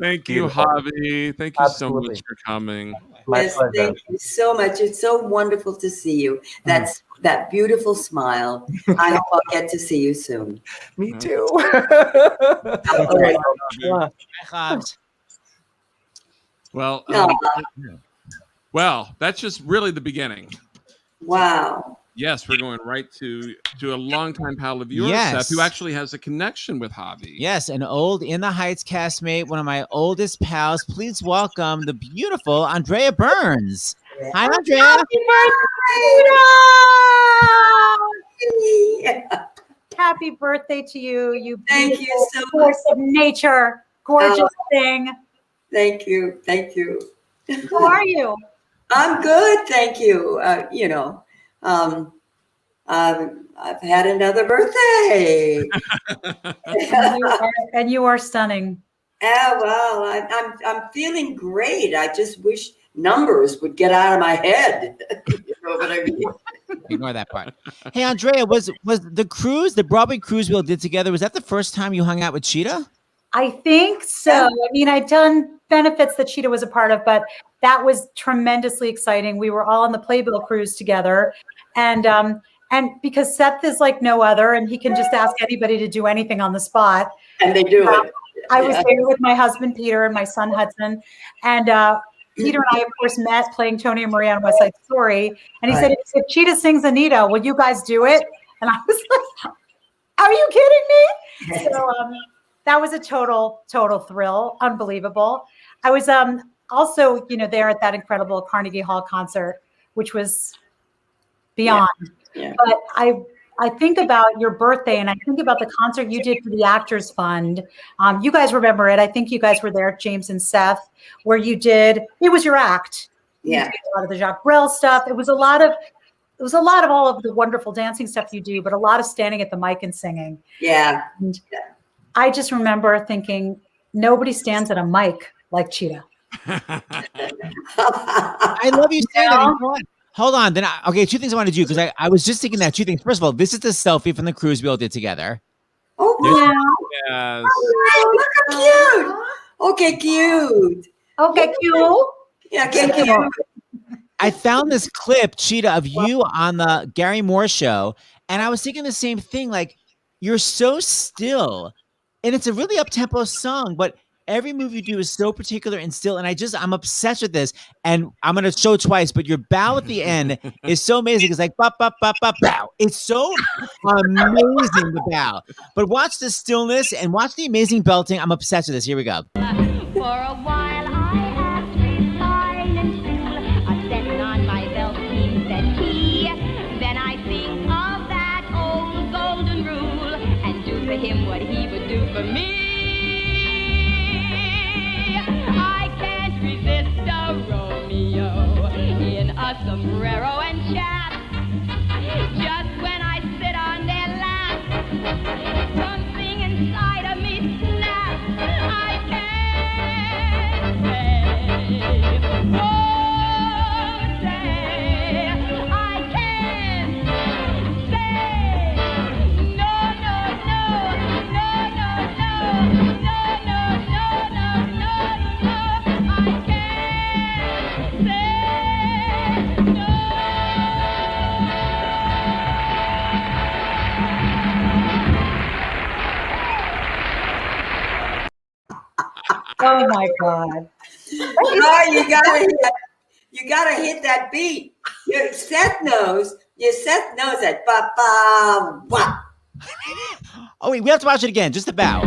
Thank you, Javi. Thank you so much for coming. Yes, thank you so much. It's so wonderful to see you. That's that beautiful smile. I hope I'll get to see you soon. Me too. All right. Well, well, that's just really the beginning. Wow. Yes, we're going right to a longtime pal of yours, Yes. Seth, who actually has a connection with Javi. Yes, an old In the Heights castmate, one of my oldest pals. Please welcome the beautiful Andrea Burns. Hi, Andrea. Happy birthday to you, you Thank beautiful you so much. force of nature, gorgeous thing. Thank you. Thank you. How are you? I'm good. Thank you. I've had another birthday. And you are stunning. Yeah, well, I'm feeling great. I just wish numbers would get out of my head. You know what I mean? Ignore that part. Hey, Andrea, was the cruise, the Broadway cruise we all did together, was that the first time you hung out with Cheetah? I think so. I mean, I'd done benefits that Cheetah was a part of, but that was tremendously exciting. We were all on the Playbill cruise together. And because Seth is like no other, and he can just ask anybody to do anything on the spot. And they do it. I was there with my husband, Peter, and my son, Hudson. And Peter and I, of course, met playing Tony and Maria on West Side Story. And he said, if Cheetah sings Anita, will you guys do it? And I was like, are you kidding me? So that was a total thrill. Unbelievable. I was also, there at that incredible Carnegie Hall concert, which was beyond. Yeah. But I think about your birthday, and I think about the concert you did for the Actors Fund. You guys remember it. I think you guys were there, James and Seth, where you did, it was your act. Yeah. You did a lot of the Jacques Brel stuff. It was a lot of all of the wonderful dancing stuff you do, but a lot of standing at the mic and singing. Yeah. And I just remember thinking, nobody stands at a mic like Cheetah. I love you saying that. You know what? Hold on. Then, okay, two things I want to do, because I was just thinking that. Two things. First of all, this is the selfie from the cruise we all did together. Oh, Yes. look how cute. Okay, cute. Okay, cute. Yeah, okay, cute. I found this clip, Cheetah, of you on the Gary Moore show, and I was thinking the same thing. Like, you're so still, and it's a really up-tempo song, but every move you do is so particular and still, and I'm obsessed with this. And I'm gonna show twice, but your bow at the end is so amazing. It's like bop, bop, bop, bop, bow. It's so amazing, the bow. But watch the stillness and watch the amazing belting. I'm obsessed with this. Here we go. For a while I have been fine and cool. I setting on my belt he said he. Then I think of that old golden rule and do for him what he would do for me. I can't resist a Romeo in a sombrero and chaps. Just when I sit on their lap, something inside of me snaps. I can't say, oh, say, I can't say, no, no, no, no, no, no, no, no, no, no, no, no, I can't say no. Oh my God. Oh, you gotta hit that beat. Seth knows that. Ba ba wah. Oh wait, we have to watch it again. Just the bow.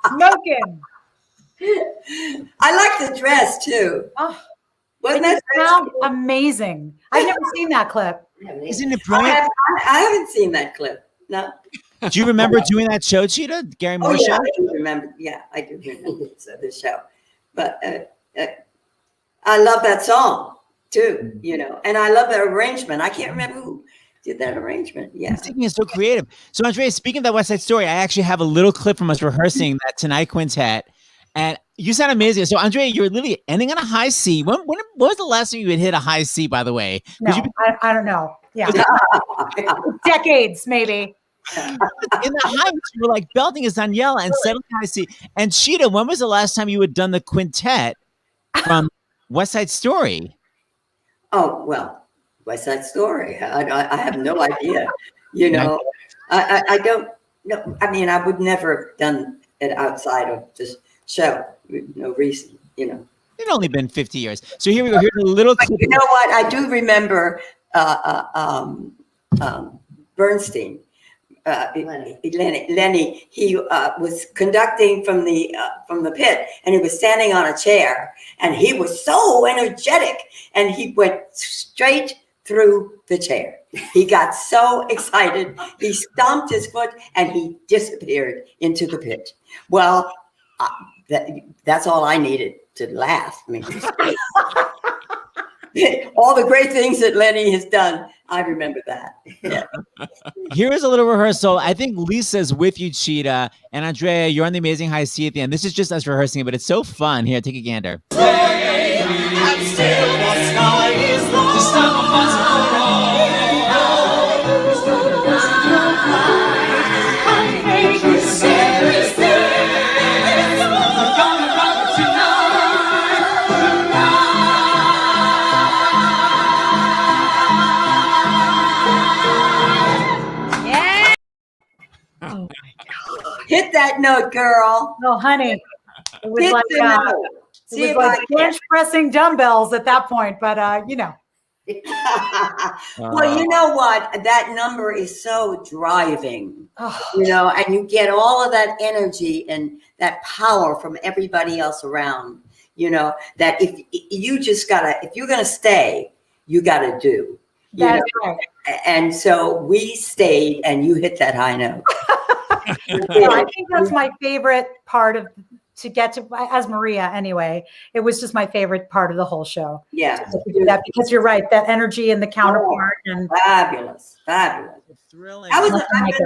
Smoking. I like the dress too. Oh, Wasn't it that sounds amazing. I've never seen that clip. Isn't it brilliant? I haven't seen that clip. No. Do you remember doing that show, Cheetah? Gary Oh Moore yeah, show? I do remember. Yeah, I do remember the show. But I love that song too. You know, and I love the arrangement. I can't remember who did that arrangement. Yeah. This thing is so creative. So, Andrea, speaking of that West Side Story, I actually have a little clip from us rehearsing that Tonight Quintet. And you sound amazing. So, Andrea, you're literally ending on a high C. When was the last time you had hit a high C, by the way? No, I don't know. Yeah. Decades, maybe. In the heights, you were like belting as Daniela and settling high C. And Cheetah, when was the last time you had done the quintet from West Side Story? Oh, well, West Side Story. I have no idea. You know, I don't know. I mean, I would never have done it outside of this show. No reason, you know. It's only been 50 years. So here we go. Here's a little But clip. you know what? I do remember Bernstein. Lenny, he was conducting from the pit, and he was standing on a chair, and he was so energetic, and he went straight through the chair. He got so excited, he stomped his foot, and he disappeared into the pit. Well, that's all I needed to laugh. I mean, all the great things that Lenny has done, I remember that. Yeah. Here is a little rehearsal. I think Lisa's with you, Cheetah. And Andrea, you're on the Amazing High C at the end. This is just us rehearsing it, but it's so fun. Here, take a gander. Hit that note, girl. No, honey. It was Hit like, the note. See it if was I like bench pressing dumbbells at that point, but you know. Well, you know what? That number is so driving, you know, and you get all of that energy and that power from everybody else around, you know, that if you just if you're going to stay, you got to do. That's right. And so we stayed and you hit that high note. So I think that's my favorite part of to get to as Maria anyway. It was just my favorite part of the whole show. Yeah. To do that because you're right, that energy and the counterpart and fabulous. Thrilling. I've been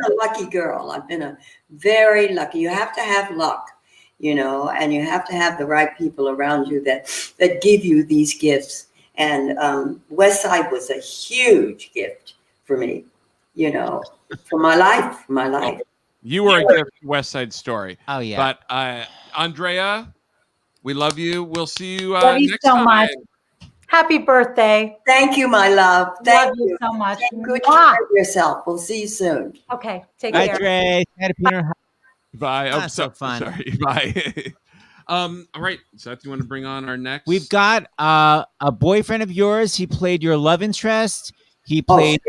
a lucky girl. I've been a very lucky. You have to have luck, you know, and you have to have the right people around you that give you these gifts. And West Side was a huge gift for me, you know, for my life. You were a gift to West Side Story. Oh, yeah. But Andrea, we love you. We'll see you love you next so time. much. Happy birthday. Thank you, my love. Thank you so much. Take good care of yourself. We'll see you soon. Okay, take Bye, care. Dre. Peter. Bye. Ah, so fun. Sorry. Bye. All right. Seth, you want to bring on our next? We've got a boyfriend of yours. He played your love interest. He played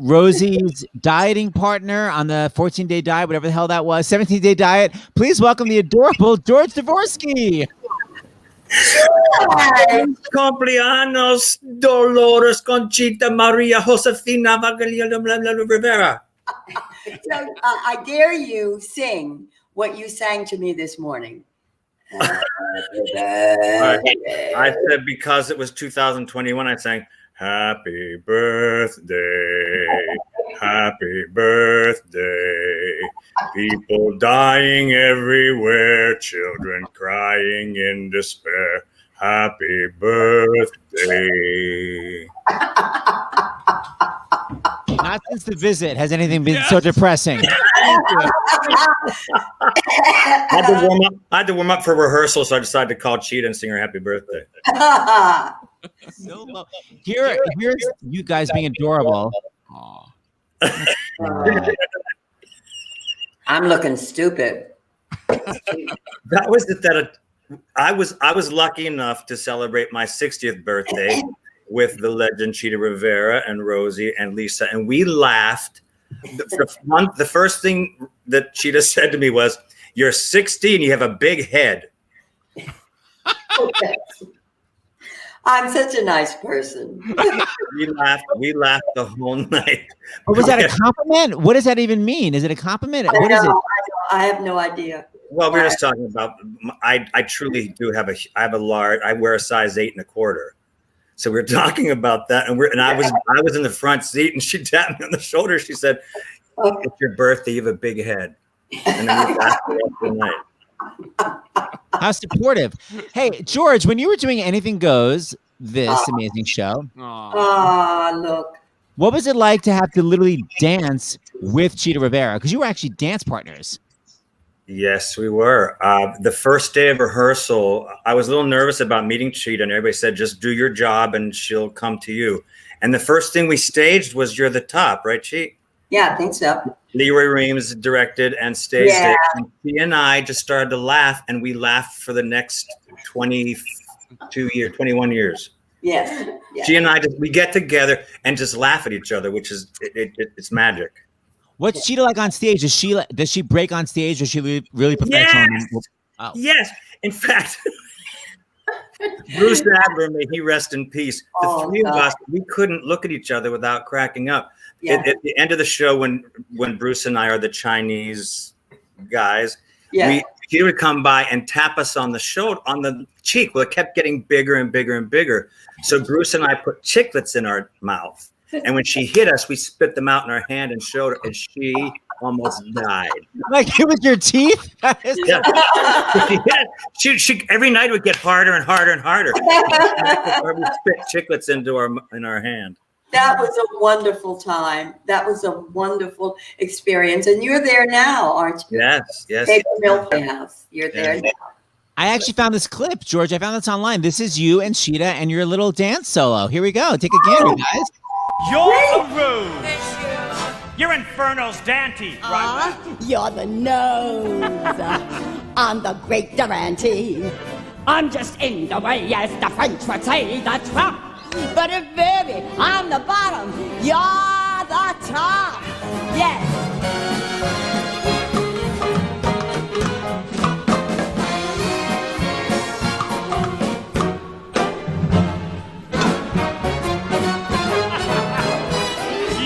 Rosie's dieting partner on the 14-day diet, whatever the hell that was, 17-day diet. Please welcome the adorable George Dvorsky. Cumpleaños, Dolores Conchita Maria Josefina Rivera. So, I dare you sing what you sang to me this morning. I said because it was 2021, I sang Happy Birthday, Happy Birthday. People dying everywhere, children crying in despair. Happy birthday. Not since the visit has anything been so depressing. I had to warm up for rehearsal, so I decided to call Cheetah and sing her happy birthday. So low. Here's you guys being adorable. I'm looking stupid. That was I was lucky enough to celebrate my 60th birthday with the legend Chita Rivera and Rosie and Lisa, and we laughed. The first thing that Chita said to me was, You're 60 and you have a big head. Okay. I'm such a nice person. We laughed the whole night. Or was that a compliment? What does that even mean? Is it a compliment? What is it? I have no idea. Well, we're just talking about. I truly do have a large. I wear a size 8 1/4. So we're talking about that, and I was in the front seat, and she tapped me on the shoulder. She said, "It's your birthday. You have a big head." And then we laughed the rest of the night. How supportive. Hey, George, when you were doing Anything Goes, this amazing show, look. what was it like to have to literally dance with Chita Rivera? Because you were actually dance partners. Yes, we were. The first day of rehearsal, I was a little nervous about meeting Chita, and everybody said, just do your job and she'll come to you. And the first thing we staged was You're the Top, right, Chita? Yeah, I think so. Leroy Reams directed and staged it. And she and I just started to laugh, and we laughed for the next 21 years. Yes. She and I we get together and just laugh at each other, which is it's magic. What's Chita like on stage? Does she break on stage, or is she really professional? Yes. Oh. Yes. In fact, Bruce Adler, may he rest in peace. The three of us, we couldn't look at each other without cracking up. Yeah. At the end of the show, when Bruce and I are the Chinese guys, he would come by and tap us on the shoulder, on the cheek. Well, it kept getting bigger and bigger and bigger. So Bruce and I put chiclets in our mouth. And when she hit us, we spit them out in our hand and showed her, and she almost died. Like it was your teeth? Yeah. She every night would get harder and harder and harder. Or we spit chiclets in our hand. That was a wonderful time. That was a wonderful experience. And you're there now, aren't you? Yes. Paper Mill Playhouse. You're there now. I actually found this clip, George. I found this online. This is you and Chita and your little dance solo. Here we go. Take a gander, guys. You're a rose. You're Inferno's Dante, right? You're the nose. I'm the great Durante. I'm just in the way, as the French would say, the trump. But if, baby, I'm the bottom, you're the top. Yes.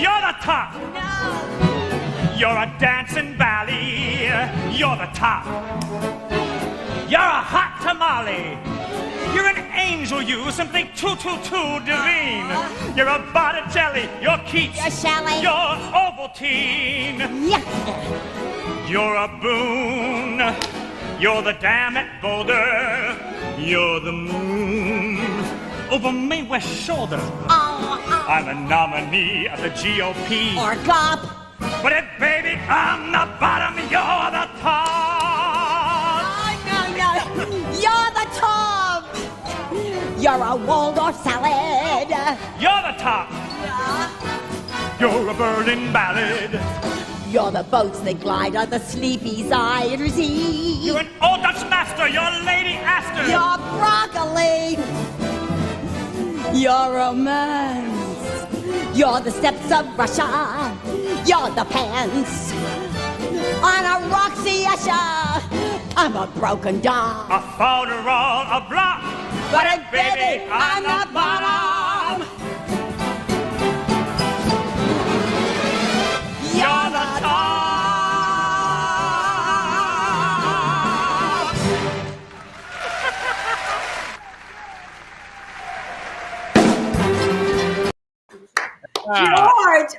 You're the top. No. You're a dancing ballet. You're the top. You're a hot tamale. You're an angel, you, something too divine. You're a Botticelli, you're Keats, you're Shelley, you're Ovaltine. Yeah. You're a boon, you're the dam at Boulder. You're the moon over Mae West's shoulder. I'm a nominee of the GOP. Or GOP. But if, baby, I'm the bottom, you're the top. Oh, no. You're the top. You're a Waldorf salad. You're the top. You're a Berlin ballad. You're the boats that glide on the sleepy Zuyder Zee. You're an old Dutch master. You're Lady Astor. You're broccoli. You're romance. You're the steps of Russia. You're the pants on a Roxy Usher. I'm a broken doll. A folderol, a block. But baby, I'm the bottom. You're the top. George,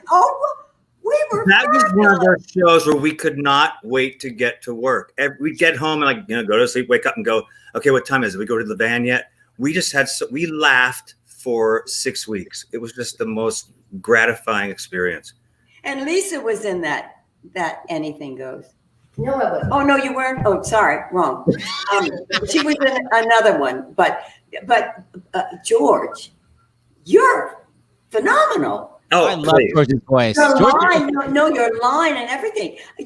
we were. That was one of those shows where we could not wait to get to work. We'd get home and go to sleep, wake up, and go, okay, what time is it? We go to the van yet? We just we laughed for 6 weeks. It was just the most gratifying experience. And Lisa was in that Anything Goes. No, I wasn't. Oh, no, you weren't? Oh, sorry, wrong. She was in another one. But George, you're phenomenal. Oh, I love George's voice. Your George, line, your line and everything. I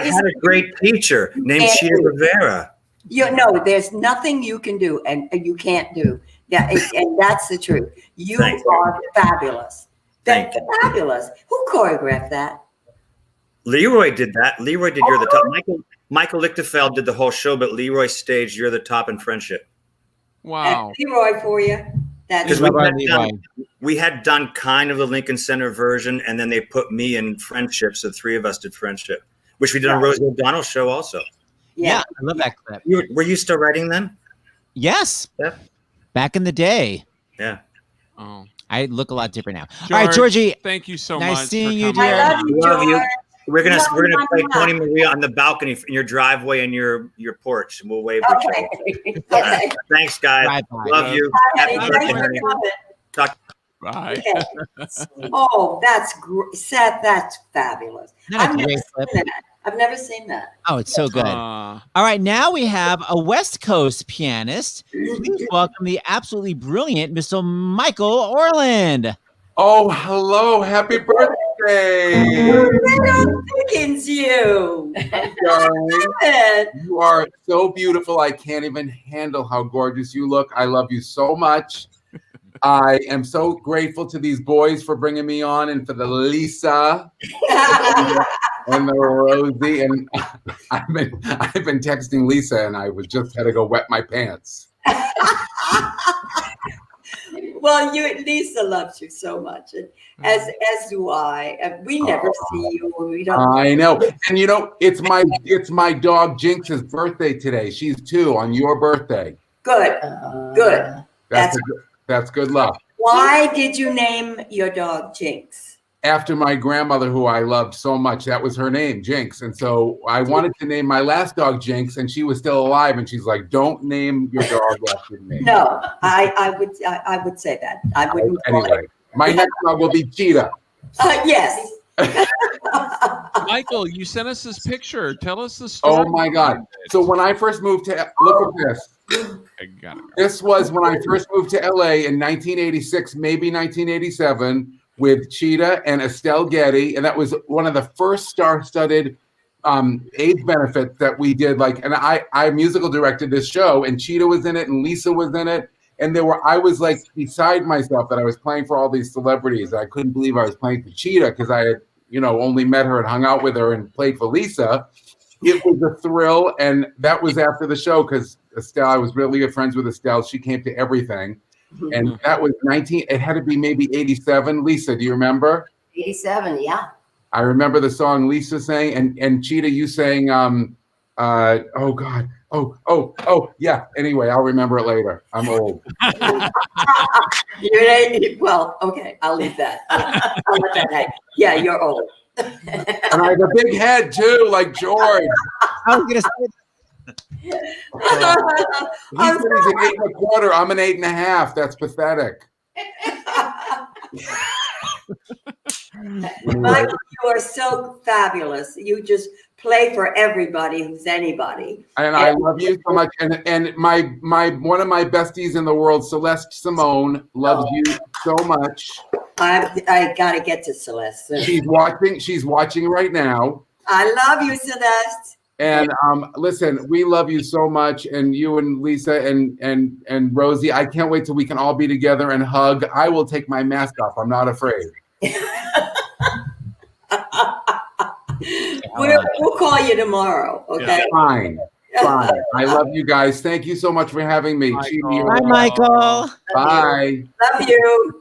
had a great teacher named Chita Rivera. There's nothing you can do and you can't do. Yeah, and that's the truth. You are fabulous. Fabulous. Who choreographed that? Leroy did that. Leroy did You're the Top. Michael Lichtenfeld did the whole show, but Leroy staged You're the Top in Friendship. Wow. That's Leroy for you. That's Because we had done kind of the Lincoln Center version, and then they put me in Friendship, so 3 of us did Friendship, which we did on Rosie O'Donnell's show also. Yeah, I love that clip. Were you still writing then? Yes. Yeah. Back in the day. Yeah. Oh. I look a lot different now. George, all right, Georgie. Thank you so nice much. seeing you, coming. dear. I love you, George. We're gonna play Tony Maria on the balcony in your driveway and your porch, and we'll wave at each other. All right. Thanks, guys. Bye-bye. Love you. Happy birthday, honey. Talk. Bye. Oh, that's Seth. That's fabulous. Not a great clip. I've never seen that. Oh, it's so good. All right, now we have a West Coast pianist. Please welcome the absolutely brilliant Mr. Michael Orland. Oh, hello. Happy birthday. Dickens, you. Darling. You are so beautiful. I can't even handle how gorgeous you look. I love you so much. I am so grateful to these boys for bringing me on, and for the Lisa and the Rosie. And I've been texting Lisa, and I just had to go wet my pants. Well, Lisa loves you so much, and as do I. And we never see you. We don't. I know, and it's my dog Jinx's birthday today. She's 2 on your birthday. Good, good. That's good luck. Why did you name your dog Jinx? After my grandmother, who I loved so much, that was her name, Jinx. And so I wanted to name my last dog Jinx, and she was still alive. And she's like, "Don't name your dog after me." No, I would say that. I wouldn't. Anyway, my next dog will be Cheetah. Yes. Michael, you sent us this picture. Tell us the story. Oh my God! So when I first moved to look at this. This was when I first moved to LA in 1986, maybe 1987, with Chita and Estelle Getty, and that was one of the first star-studded AIDS benefits that we did. And I musical directed this show, and Chita was in it, and Lisa was in it, and I was like beside myself that I was playing for all these celebrities. I couldn't believe I was playing for Chita because I had, only met her and hung out with her and played for Lisa. It was a thrill, and that was after the show because Estelle, I was really good friends with Estelle. She came to everything, and that was it had to be maybe 87. Lisa, do you remember? 87, yeah. I remember the song Lisa sang, and Chita, you sang, oh God, oh, yeah. Anyway, I'll remember it later. I'm old. Well, okay, I'll leave that. I'll let that hang. Yeah, you're old. And I have a big head too, like George. I was gonna say. He's an 8 1/4. I'm an 8 1/2. That's pathetic. Michael, you are so fabulous. You just play for everybody who's anybody. And I love you so much. And my one of my besties in the world, Celeste Simone, loves you so much. I gotta get to Celeste soon. She's watching right now. I love you, Celeste. And listen, we love you so much, and you and Lisa and Rosie. I can't wait till we can all be together and hug. I will take my mask off. I'm not afraid. We'll call you tomorrow. Okay. Fine. I love you guys. Thank you so much for having me. Bye, Michael. Bye. Love you.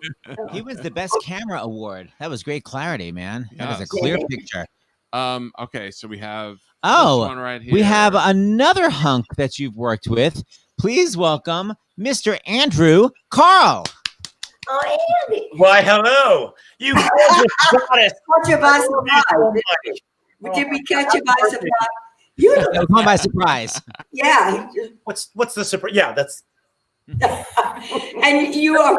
He was the best camera award. That was great clarity, man. That was a clear picture. Okay, so we have this one right here. We have another hunk that you've worked with. Please welcome Mr. Andrew Carl. Oh, Andy. Why, hello. You gorgeous goddess. Caught you by surprise. Did we catch you by surprise? You look caught by surprise. Yeah. What's the surprise? Yeah, that's. And you are.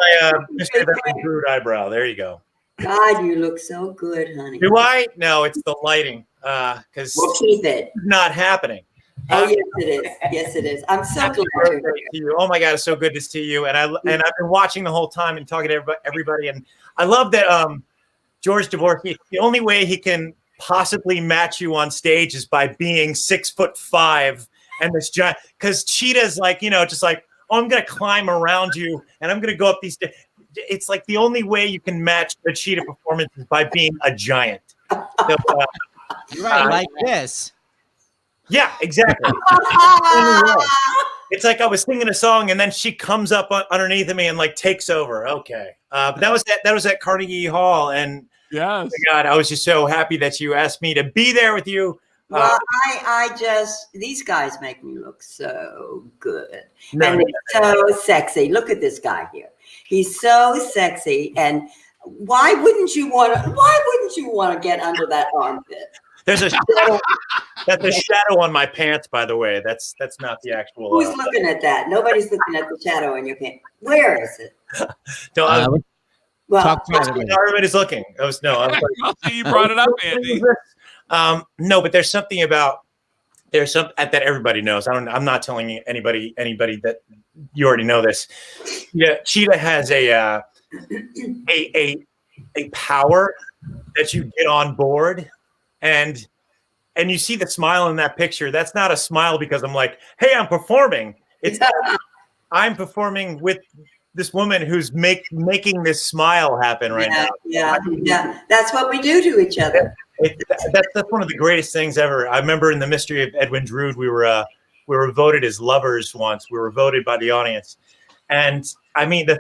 Mr. That crude eyebrow. There you go. God, you look so good, honey. Do I? No, it's the lighting. Because we'll keep it. Not happening. Oh, yes, it is. Yes, it is. I'm so glad to you. Oh my God, it's so good to see you. And I've been watching the whole time and talking to everybody. And I love that George Dvorak, the only way he can possibly match you on stage is by being 6'5" and this giant. Because Cheetah's like, just like, oh, I'm gonna climb around you and I'm gonna go up these. It's like the only way you can match the Cheetah performance is by being a giant. So, Right, like this. Yeah, exactly. It's like I was singing a song and then she comes up underneath of me and like takes over. Okay, but that was at Carnegie Hall, and yes, oh my God, I was just so happy that you asked me to be there with you. Well, these guys make me look so good. No, and they're so sexy. Look at this guy here. He's so sexy. And why wouldn't you want to get under that armpit? There's a shadow. That's a shadow on my pants, by the way. That's not the actual. Who's looking at that? Nobody's looking at the shadow in your pants. Where is it? Well, everybody's looking. You brought it up, Andy. No, but there's something about that everybody knows. I'm not telling anybody that you already know this. Yeah, Chita has a power that you get on board, and you see the smile in that picture. That's not a smile because I'm like, hey, I'm performing. It's I'm performing with this woman who's making this smile happen right now. Yeah. That's what we do to each other. That's one of the greatest things ever. I remember in The Mystery of Edwin Drood, we were voted as lovers once. We were voted by the audience, and I mean the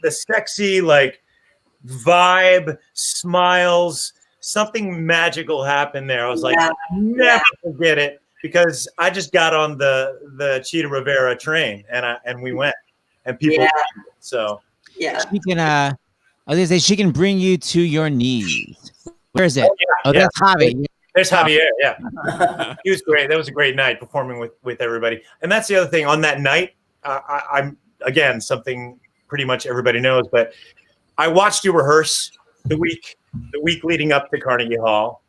sexy like vibe, smiles, something magical happened there. I was like, never forget it, because I just got on the Chita Rivera train and we went, and people. So she can. I was gonna say she can bring you to your knees. Where is it? That's Javi. There's Javier. Yeah, he was great. That was a great night performing with everybody. And that's the other thing. On that night, I'm again something pretty much everybody knows, but I watched you rehearse the week leading up to Carnegie Hall.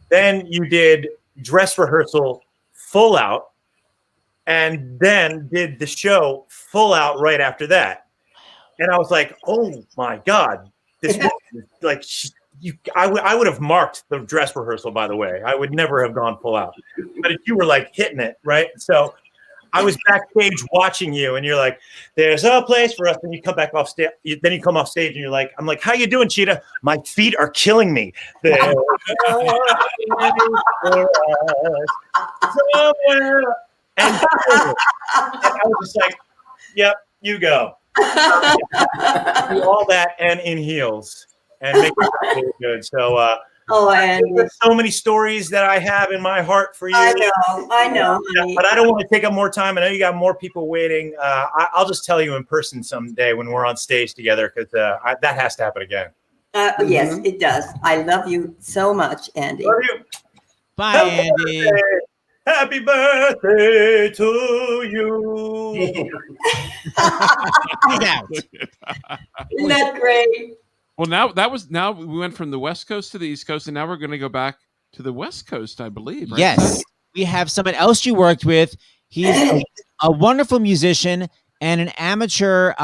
Then you did dress rehearsal full out, and then did the show full out right after that. And I was like, oh my God, this woman, like I would have marked the dress rehearsal, by the way. I would never have gone full out. But if you were like hitting it, right? So I was backstage watching you, and you're like, there's a place for us. And you come back off stage. Then you come off stage, and you're like, I'm like, how you doing, Chita? My feet are killing me. There's a place for us somewhere. And I was just like, yep, you go. Do all that and in heels and make it really good. So and there's so many stories that I have in my heart for you. I know. Honey. But I don't want to take up more time. I know you got more people waiting. I'll just tell you in person someday when we're on stage together, because that has to happen again. Yes, it does. I love you so much, Andy. Love you. Bye, Andy. Happy birthday to you. Isn't that great? Well, now we went from the West Coast to the East Coast, and now we're going to go back to the West Coast, I believe. Right? Yes, we have someone else you worked with. He's a wonderful musician and an amateur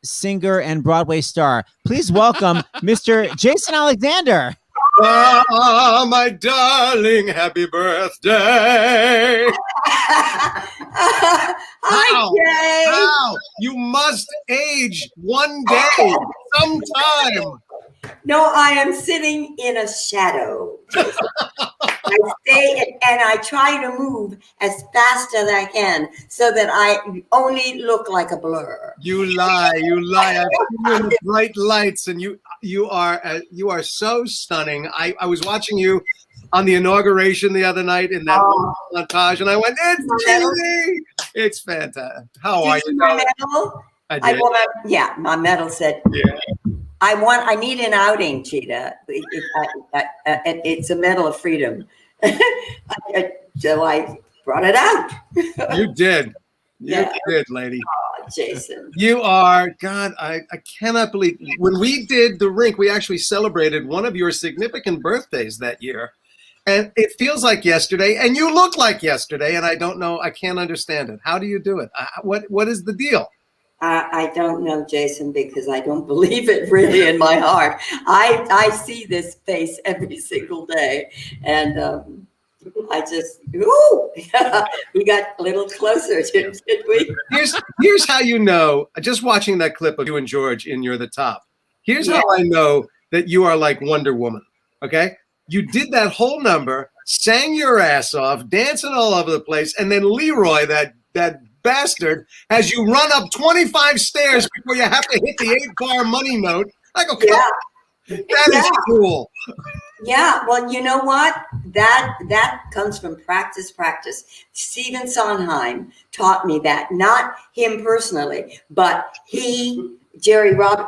singer and Broadway star. Please welcome Mr. Jason Alexander. Ah, my darling, happy birthday. How? You must age one day, sometime. No, I am sitting in a shadow. I stay and I try to move as fast as I can so that I only look like a blur. You lie. I've seen you in the bright lights, and you are so stunning. I was watching you on the inauguration the other night in that montage, and I went, "It's Judy! It's fantastic." How are you? My medal? I did. My medal said. Yeah. I need an outing, Chita. It's a medal of freedom. So I brought it out. You did. You did, lady. Oh, Jason. You are, God, I cannot believe. When we did the rink, we actually celebrated one of your significant birthdays that year. And it feels like yesterday, and you look like yesterday, and I don't know, I can't understand it. How do you do it? What is the deal? I don't know, Jason, because I don't believe it really in my heart. I see this face every single day, and I just, we got a little closer, did we? Here's how you know, just watching that clip of you and George in You're the Top. Here's how I know that you are like Wonder Woman, okay? You did that whole number, sang your ass off, dancing all over the place, and then Leroy, that bastard, has you run up 25 stairs before you have to hit the 8-bar money note. I go, that is cool. Yeah, well, you know what? That comes from practice. Stephen Sondheim taught me that, not him personally, but Peter Gennaro,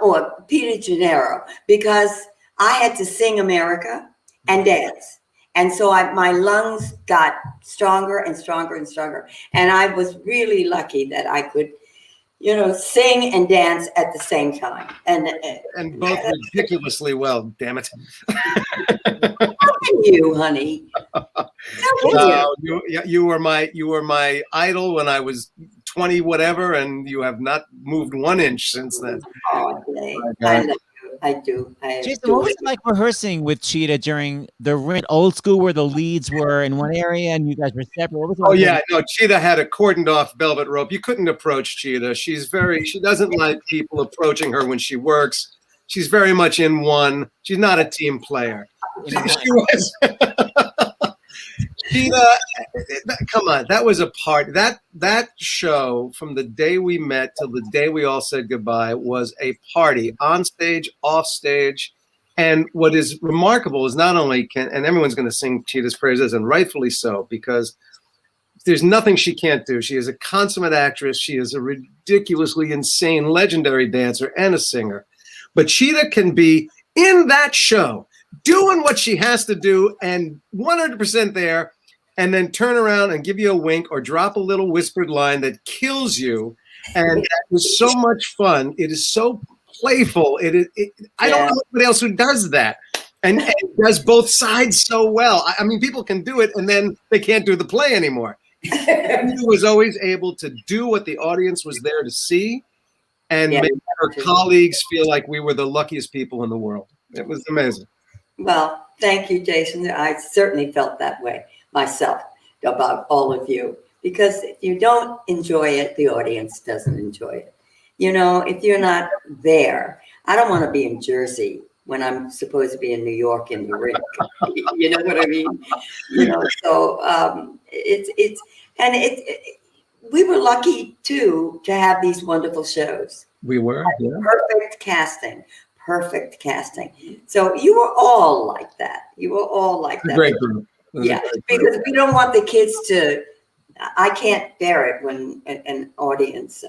because I had to sing America and dance. And so my lungs got stronger and stronger and stronger. And I was really lucky that I could, sing and dance at the same time. And both ridiculously well, damn it. How can you, honey? You were my idol when I was 20 whatever, and you have not moved 1 inch since then. Oh, I do. Jason, what was it like rehearsing with Chita during the ring? Old school, where the leads were in one area and you guys were separate. What was it like? No, Chita had a cordoned off velvet rope. You couldn't approach Chita. She doesn't like people approaching her when she works. She's very much in one. She's not a team player. She was. Chita, come on, that was a part. That show, from the day we met till the day we all said goodbye, was a party, on stage, off stage. And what is remarkable is not only and everyone's going to sing Chita's praises, and rightfully so, because there's nothing she can't do. She is a consummate actress. She is a ridiculously insane, legendary dancer and a singer. But Chita can be in that show, doing what she has to do and 100% there, and then turn around and give you a wink or drop a little whispered line that kills you. And it was so much fun. It is so playful. I don't know anybody else who does that and does both sides so well. I mean, people can do it and then they can't do the play anymore. She was always able to do what the audience was there to see and make her colleagues feel like we were the luckiest people in the world. It was amazing. Well, thank you, Jason. I certainly felt that way myself about all of you, because if you don't enjoy it, the audience doesn't enjoy it. If you're not there, I don't want to be in Jersey when I'm supposed to be in New York in the rink. You know what I mean? So we were lucky too to have these wonderful shows. We were, Perfect casting. So you were all like that. Great group. Yeah, because we don't want the kids to. I can't bear it when an audience,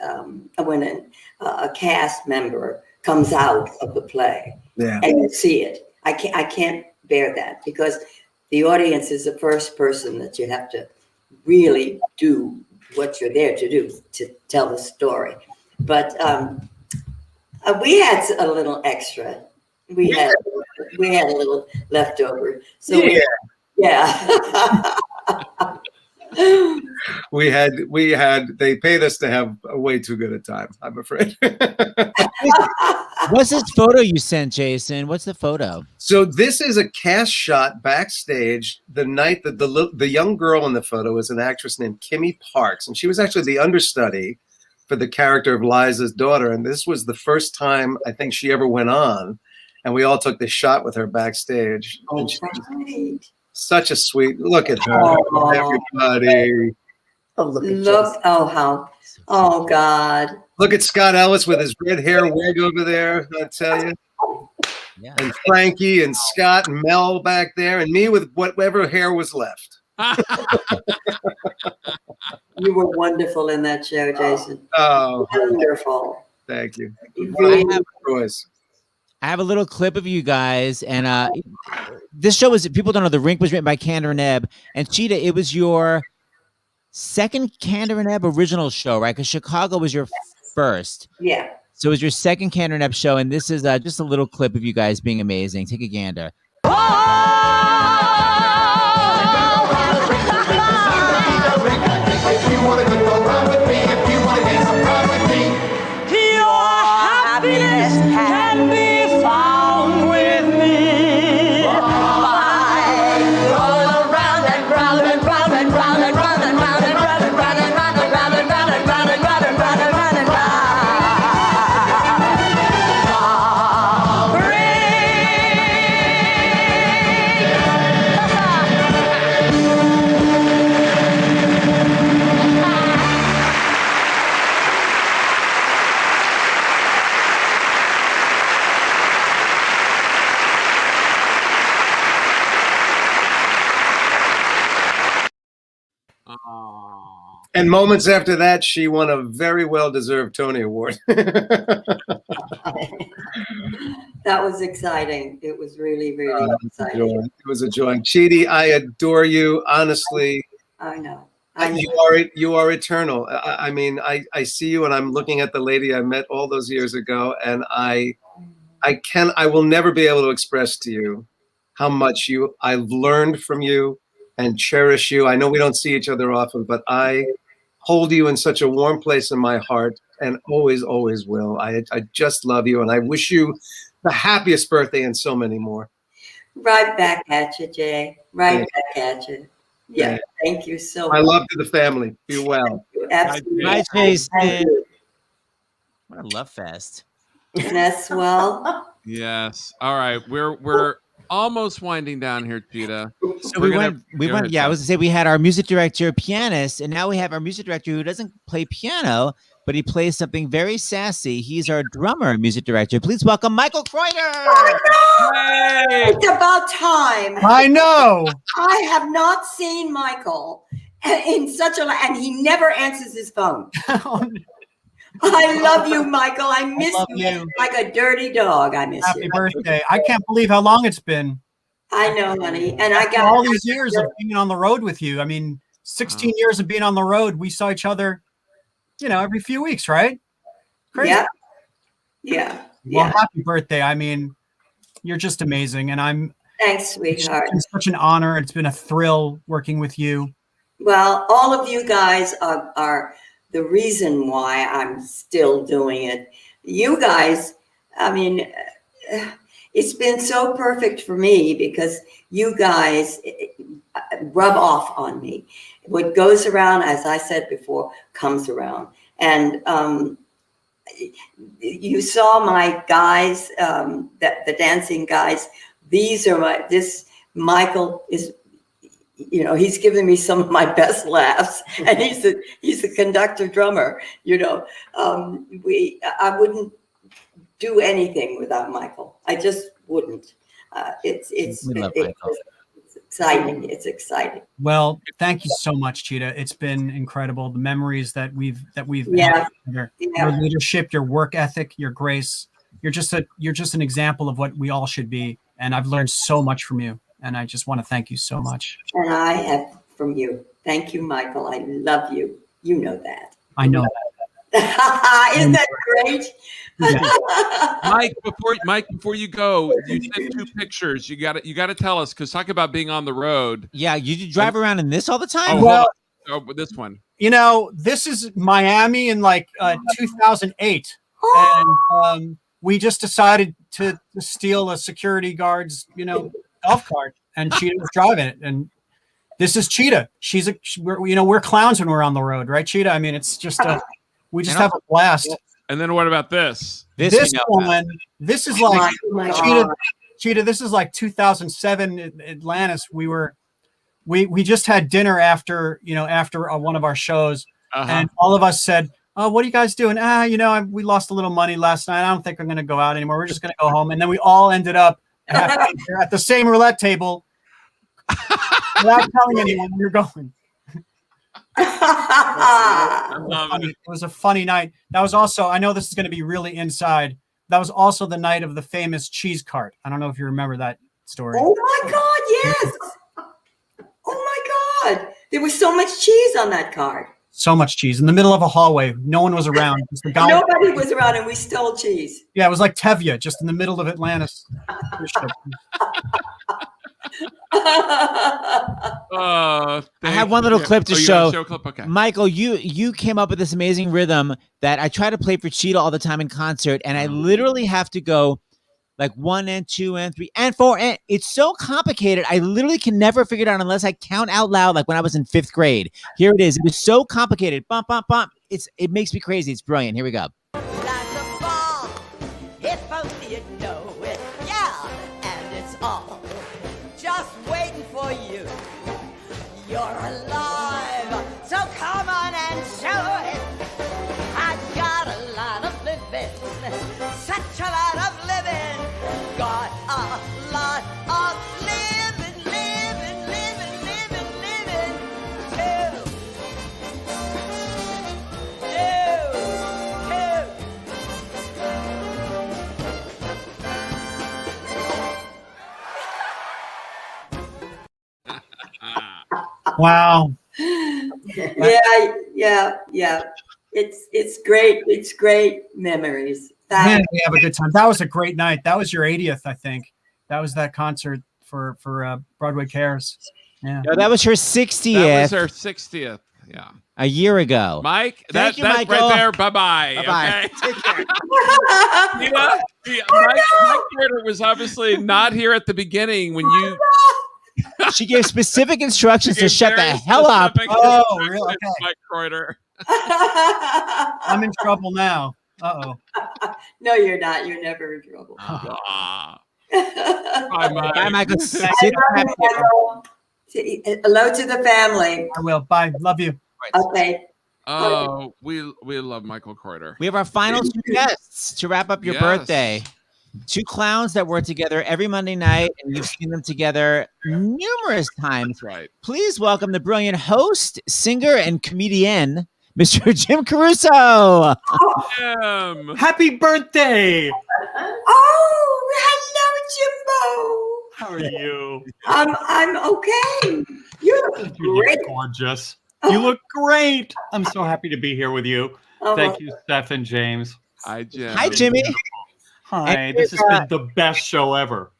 when a cast member comes out of the play and you see it. I can't bear that, because the audience is the first person that you have to really do what you're there to do, to tell the story. But we had a little extra. We had a little leftover. So they paid us to have a way too good a time, I'm afraid. What's this photo you sent, Jason? What's the photo? So this is a cast shot backstage the night that the young girl in the photo is an actress named Kimmy Parks, and she was actually the understudy for the character of Liza's daughter. And this was the first time I think she ever went on, and we all took this shot with her backstage. Oh, such a sweet look at her, everybody. Oh God. Look at Scott Ellis with his red hair wig over there, I tell you. Yeah. And Frankie and Scott and Mel back there, and me with whatever hair was left. You were wonderful in that show, Jason. Oh, wonderful. Thank you. I have a little clip of you guys, and this show was, people don't know, The Rink was written by Kander and Ebb, and Chita, it was your second Kander and Ebb original show, right? Because Chicago was your first. Yeah. So it was your second Kander and Ebb show, and this is just a little clip of you guys being amazing. Take a gander. And moments after that, she won a very well-deserved Tony Award. That was exciting. It was really, really exciting. It was a joy. Chidi, I adore you, honestly. I know. You are eternal. I mean, I see you, and I'm looking at the lady I met all those years ago, and I will never be able to express to you how much I've learned from you and cherish you. I know we don't see each other often, but I hold you in such a warm place in my heart, and always, always will. I just love you, and I wish you the happiest birthday and so many more. Right back at you, Jay. Right back at you. Yeah, thank you so much. My love to the family. Be well. Absolutely. Bye, Jason. What a love fest. Yes, well. Yes. All right. We're almost winding down here, Chita. So we went. Yeah, I was gonna say we had our music director, pianist, and now we have our music director who doesn't play piano, but he plays something very sassy. He's our drummer and music director. Please welcome Michael Kreuter. Hey! It's about time. I know. I have not seen Michael in such a, and he never answers his phone. I love you, Michael. I miss you like a dirty dog. I miss you. Happy birthday. I can't believe how long it's been. I know, honey. And I got all these years of being on the road with you. I mean, 16 years of being on the road. We saw each other, every few weeks, right? Crazy. Yeah. Yeah. Well, happy birthday. I mean, you're just amazing. And thanks, sweetheart. It's such an honor. It's been a thrill working with you. Well, all of you guys are the reason why I'm still doing it. You guys, I mean, it's been so perfect for me because you guys rub off on me. What goes around, as I said before, comes around. And you saw my guys, the dancing guys. These are Michael is, he's giving me some of my best laughs, and he's the conductor drummer. I wouldn't do anything without Michael. I just wouldn't. It's exciting. It's exciting. Well, thank you so much, Chita. It's been incredible. The memories that we've had together. Your leadership, your work ethic, your grace. You're just an example of what we all should be. And I've learned so much from you. And I just want to thank you so much. And I have from you. Thank you, Michael. I love you. You know that. I know that. Isn't that great? Mike, before you go, you sent 2 pictures. You got to tell us, because talk about being on the road. Yeah, you drive around in this all the time? But this one. This is Miami in 2008. And we just decided to steal a security guard's, golf cart, and Chita was driving it. And this is Chita. We're clowns when we're on the road, right, Chita? I mean, it's just we just have a blast. And then what about this? This is like Chita. This is like 2007 Atlantis. We just had dinner after one of our shows, and all of us said, "Oh, what are you guys doing?" We lost a little money last night. I don't think I'm going to go out anymore. We're just going to go home. And then we all ended up at the same roulette table without telling anyone we were going. It was a funny night. That was also, I know this is going to be really inside. That was also the night of the famous cheese cart. I don't know if you remember that story. Oh my God, yes. Oh my God. There was so much cheese on that cart. So much cheese in the middle of a hallway. No one was around. Just the guy. Nobody was around, and we stole cheese. Yeah, it was like Tevye, just in the middle of Atlantis. I have one little clip to show. Okay. Michael, you came up with this amazing rhythm that I try to play for Chita all the time in concert, and I literally have to go like 1 and 2 and 3 and 4, and it's so complicated. I literally can never figure it out unless I count out loud, like when I was in 5th grade. Here it is. It was so complicated. Bump, bump, bump. It makes me crazy. It's brilliant. Here we go. If only you know it, yeah, and it's all just waiting for you. You're alive, so come on and show it. I've got a lot of living, such a lot of living. Got a lot of living, living, living, living, living too. Wow. Yeah. It's great. It's great memories. Man, we have a good time. That was a great night. That was your 80th, I think. That was that concert for Broadway Cares. Yeah. No, that was her 60th. That was her 60th. Yeah. A year ago. Mike, Thank that you, right Michael. there. Bye-bye. Bye-bye. Okay? Take care. Mike Carter was obviously not here at the beginning when you. She gave specific instructions She to gave shut the very hell up. specific Oh, instructions, really? Okay. Mike Carter. I'm in trouble now. Uh-oh. No, you're not. You're never in trouble. Bye, Mike. Bye, Michael. I love you, Michael. Hello to the family. I will. Bye. Love you. Okay. Oh, we love Michael Carter. We have our final two guests to wrap up your Yes. birthday. Two clowns that work together every Monday night, and you've seen them together numerous times. That's right. Please welcome the brilliant host, singer, and comedian, Mr. Jim Caruso. Jim. Happy birthday! Oh, hello, Jimbo. How are you? I'm okay. You look You great. look gorgeous. You look great. I'm so happy to be here with you. Oh, Thank you, Steph and James. Hi, Jim. Hi, Jimmy. Hi. And This has been the best show ever.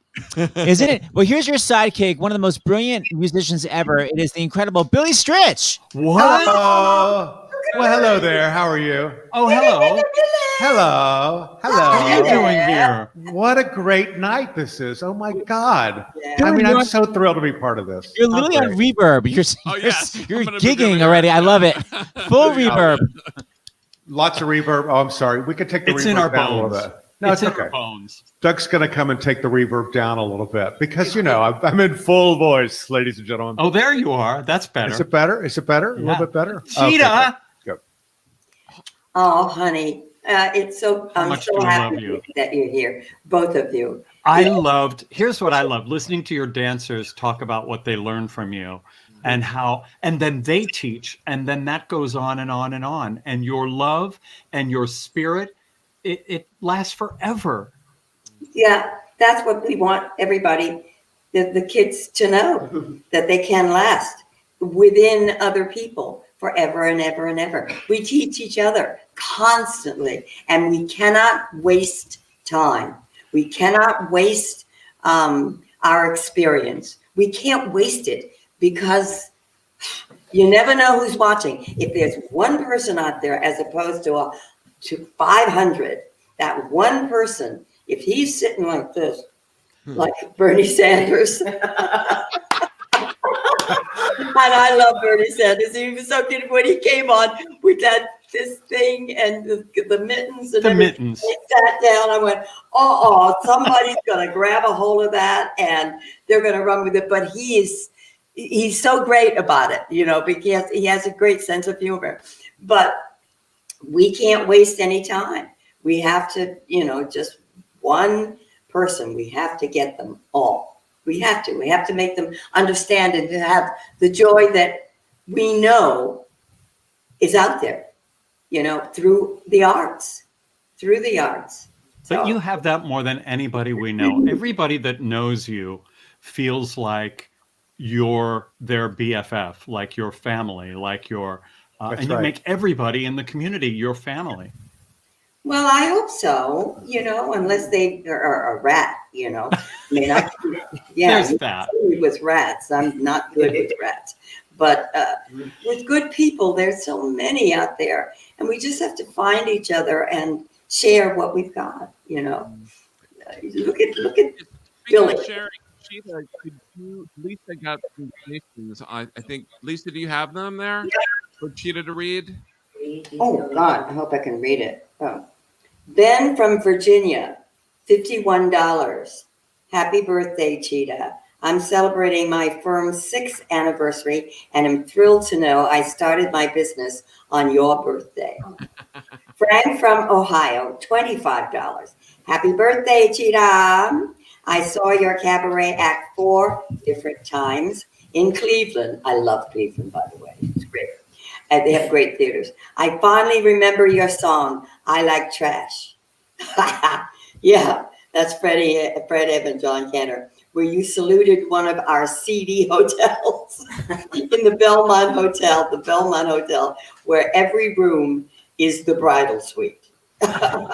Isn't it? Well, here's your sidekick, one of the most brilliant musicians ever. It is the incredible Billy Stritch. What? Well, hello there. How are you? Oh, hello. Hello. How are you doing here? What a great night this is. Oh my God. Yeah. I mean, I'm so thrilled to be part of this. You're literally on reverb. Oh, yes. You're I'm gonna be gigging doing already. I love it. Full There you go. reverb. Lots of reverb. Oh, I'm sorry. We could take the It's reverb in our down a little bones. bit. No, it's in okay. our bones. Doug's going to come and take the reverb down a little bit because, you know, I'm in full voice, ladies and gentlemen. Oh, there you are. That's better. Is it better? Is it better? A Yeah. little bit better? Cheetah. Good. Oh, honey. It's so I'm much so do I happy love you. that you're here, both of you. Here's what I love, listening to your dancers talk about what they learned from you and how, and then they teach, and then that goes on and on and on. And your love and your spirit, it lasts forever. Yeah, that's what we want everybody, the kids to know, that they can last within other people forever and ever and ever. We teach each other constantly, and we cannot waste time. We cannot waste our experience. We can't waste it because you never know who's watching. If there's one person out there as opposed to 500, that one person, if he's sitting like this, like Bernie Sanders. And I love Bernie Sanders. He was so good when he came on with this thing and the mittens and The everything. mittens. He sat down. I went, somebody's going to grab a hold of that and they're going to run with it. But he's so great about it, you know, because he has a great sense of humor. But we can't waste any time. We have to, just one person. We have to get them all. We have to make them understand and to have the joy that we know is out there, through the arts. But you have that more than anybody we know. Everybody that knows you feels like you're their BFF, like your family, like your, That's and you right. make everybody in the community your family. Well, I hope so, unless they are a rat, I mean, There's that. With rats, I'm not good with rats. But with good people, there's so many out there. And we just have to find each other and share what we've got, Look at Billy. Sharing, Cheetah, Lisa got invitations. I think, Lisa, do you have them there for Cheetah to read? Oh, God, I hope I can read it. Oh. Ben from Virginia, $51. Happy birthday, Cheetah. I'm celebrating my firm's 6th anniversary and am thrilled to know I started my business on your birthday. Frank from Ohio, $25. Happy birthday, Cheetah. I saw your cabaret act 4 different times in Cleveland. I love Cleveland, by the way. It's great. And they have great theaters. I finally remember your song, I Like Trash. Yeah, that's Fred Evans, John Cantor. where you saluted one of our seedy hotels in the Belmont Hotel, where every room is the bridal suite. I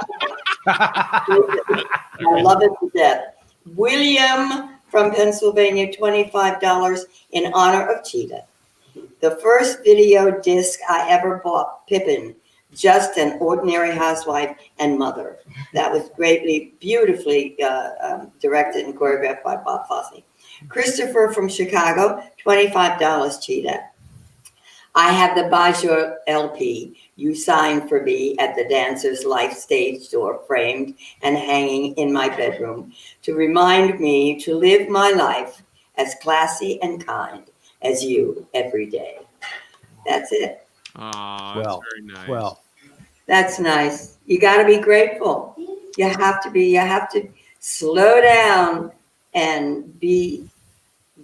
love it to death. William from Pennsylvania, $25 in honor of Cheetah. The first video disc I ever bought, Pippin, just an ordinary housewife and mother. That was beautifully directed and choreographed by Bob Fosse. Christopher from Chicago, $25, Cheetah. I have the Bajor LP you signed for me at the Dancer's Life stage door, framed and hanging in my bedroom to remind me to live my life as classy and kind as you every day. That's it. Oh, Well, that's very nice. well. That's nice. You got to be grateful. You have to slow down and be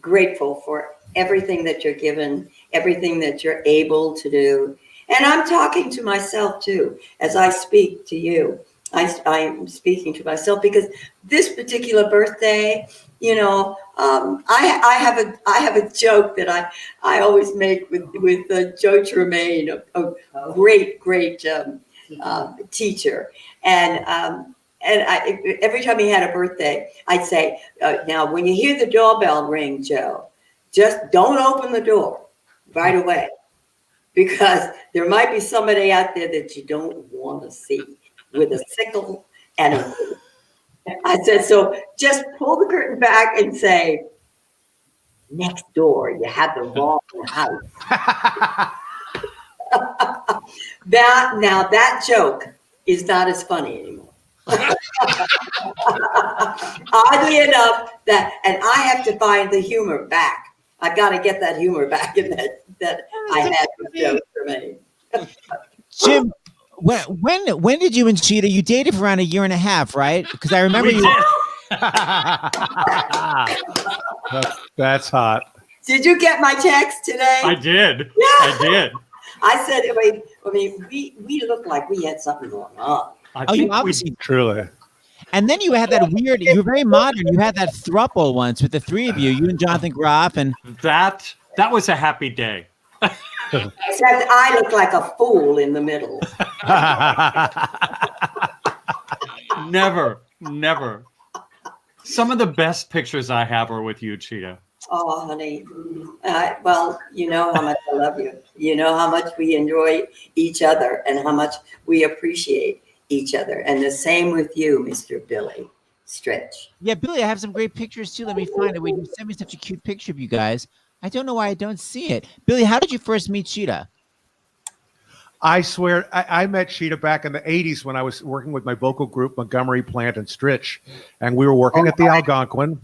grateful for everything that you're given, everything that you're able to do. And I'm talking to myself too, as I speak to you. I'm speaking to myself because this particular birthday, you know, I have a joke that I always make with Joe Tremaine, a great teacher, and every time he had a birthday, I'd say, now when you hear the doorbell ring, Joe, just don't open the door right away, because there might be somebody out there that you don't want to see with a sickle and a whip. I said, so just pull the curtain back and say, next door, you have the wrong house. That joke is not as funny anymore. Oddly enough, and I have to find the humor back. I've got to get that humor back in that I had with Joe Tremaine. Jim, when did you and Cheetah, you dated for around 1.5 years, right? Because I remember That's hot. Did you get my text today? I did. Yeah. I did. I said, I mean, we looked like we had something going on. You obviously truly. And then you had that weird. You were very modern. You had that throuple once with the three of you and Jonathan Groff, and that was a happy day. Except I look like a fool in the middle. Never. Some of the best pictures I have are with you, Cheetah. Oh, honey. Well, you know how much I love you. You know how much we enjoy each other and how much we appreciate each other. And the same with you, Mr. Billy Stretch. Yeah, Billy, I have some great pictures too. Let me find it. Wait, you sent me such a cute picture of you guys. I don't know why I don't see it. Billy, how did you first meet Cheetah? I swear, I met Cheetah back in the 80s when I was working with my vocal group, Montgomery, Plant, and Stritch. And we were working at the Algonquin.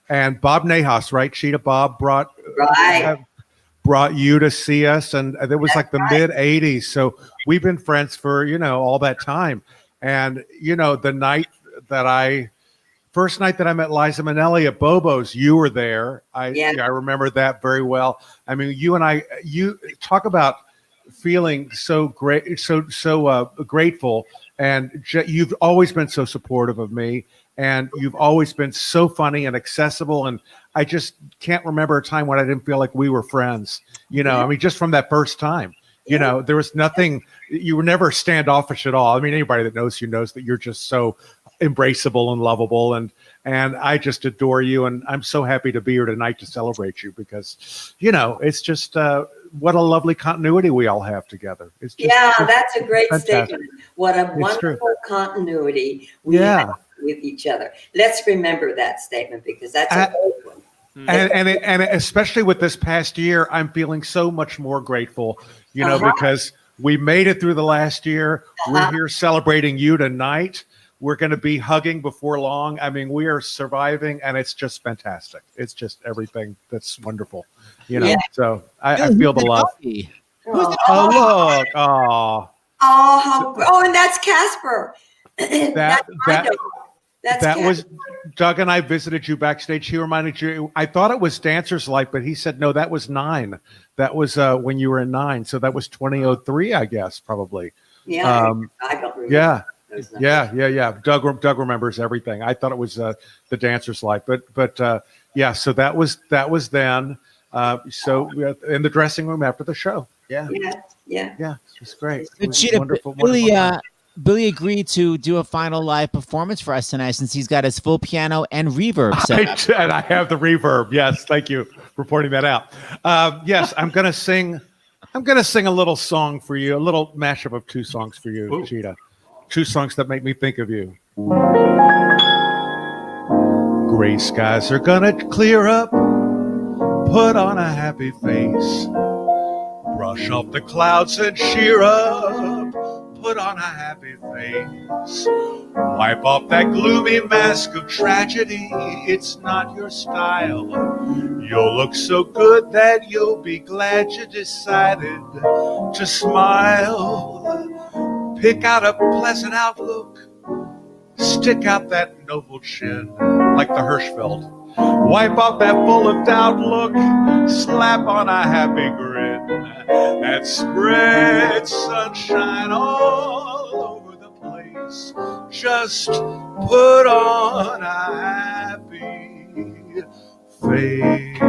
And Bob Nahas, right? Cheetah Bob brought you to see us. And it was like the mid 80s. So we've been friends for, all that time. And, the first night that I met Liza Minnelli at Bobo's, you were there. I remember that very well. I mean, you talk about feeling so great, so grateful. And you've always been so supportive of me. And you've always been so funny and accessible. And I just can't remember a time when I didn't feel like we were friends. I mean, just from that first time, there was nothing, you were never standoffish at all. I mean, anybody that knows you knows that you're just so embraceable and lovable. And I just adore you. And I'm so happy to be here tonight to celebrate you because, it's just what a lovely continuity we all have together. It's just, that's a great fantastic statement. What a wonderful continuity we have with each other. Let's remember that statement because that's a old one. And especially with this past year, I'm feeling so much more grateful, because we made it through the last year. We're here celebrating you tonight. We're going to be hugging before long. I mean, we are surviving, and it's just fantastic. It's just everything that's wonderful, So I feel the love. Oh, look! And that's Casper. That was Doug and I visited you backstage. He reminded you. I thought it was Dancer's Life, but he said no. That was 9. That was when you were in 9. So that was 2003, I guess, probably. Yeah, I don't remember. Yeah. Yeah. Doug remembers everything. I thought it was the dancer's life, but yeah. So that was then. So we were in the dressing room after the show. Yeah. It's great. It was Cheetah, wonderful. Billy agreed to do a final live performance for us tonight since he's got his full piano and reverb set. And I have the reverb. Yes, thank you for pointing that out. Yes, I'm gonna sing a little song for you, a little mashup of 2 songs for you, Cheetah. 2 songs that make me think of you. Gray skies are gonna clear up. Put on a happy face. Brush off the clouds and cheer up. Put on a happy face. Wipe off that gloomy mask of tragedy. It's not your style. You'll look so good that you'll be glad you decided to smile. Pick out a pleasant outlook. Stick out that noble chin like the Hirschfeld. Wipe off that full of doubt look. Slap on a happy grin and spread sunshine all over the place. Just put on a happy face.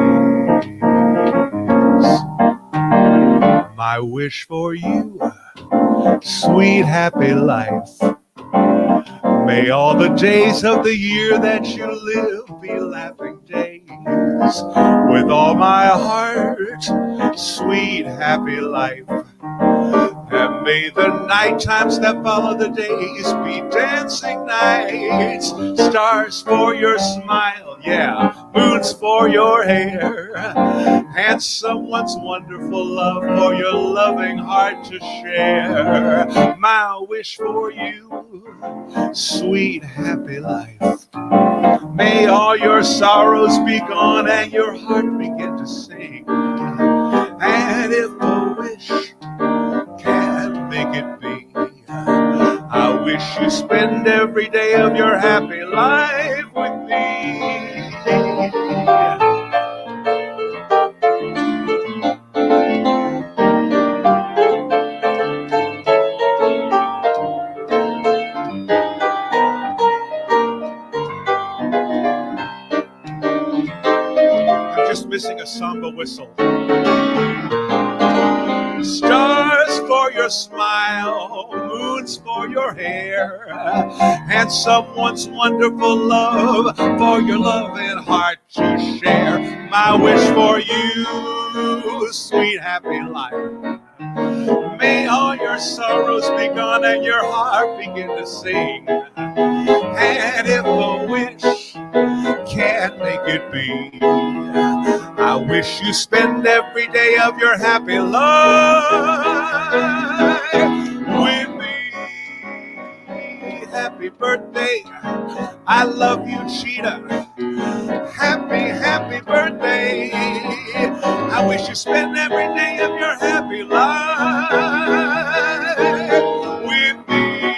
My wish for you, sweet happy life. May all the days of the year that you live be laughing days. With all my heart, sweet happy life. And may the night times that follow the days be dancing nights. Stars for your smile, yeah, moons for your hair. And someone's wonderful love for your loving heart to share. My wish for you, sweet happy life. May all your sorrows be gone and your heart begin to sing. And if a wish can make it be, I wish you spend every day of your happy life with me. Missing a samba whistle. Stars for your smile, moons for your hair, and someone's wonderful love for your loving heart to share. My wish for you, sweet happy life. May all your sorrows be gone and your heart begin to sing. And if a wish can't make it be, I wish you spend every day of your happy life with me. Happy birthday, I love you, Cheetah. Happy, happy birthday. I wish you spend every day of your happy life with me.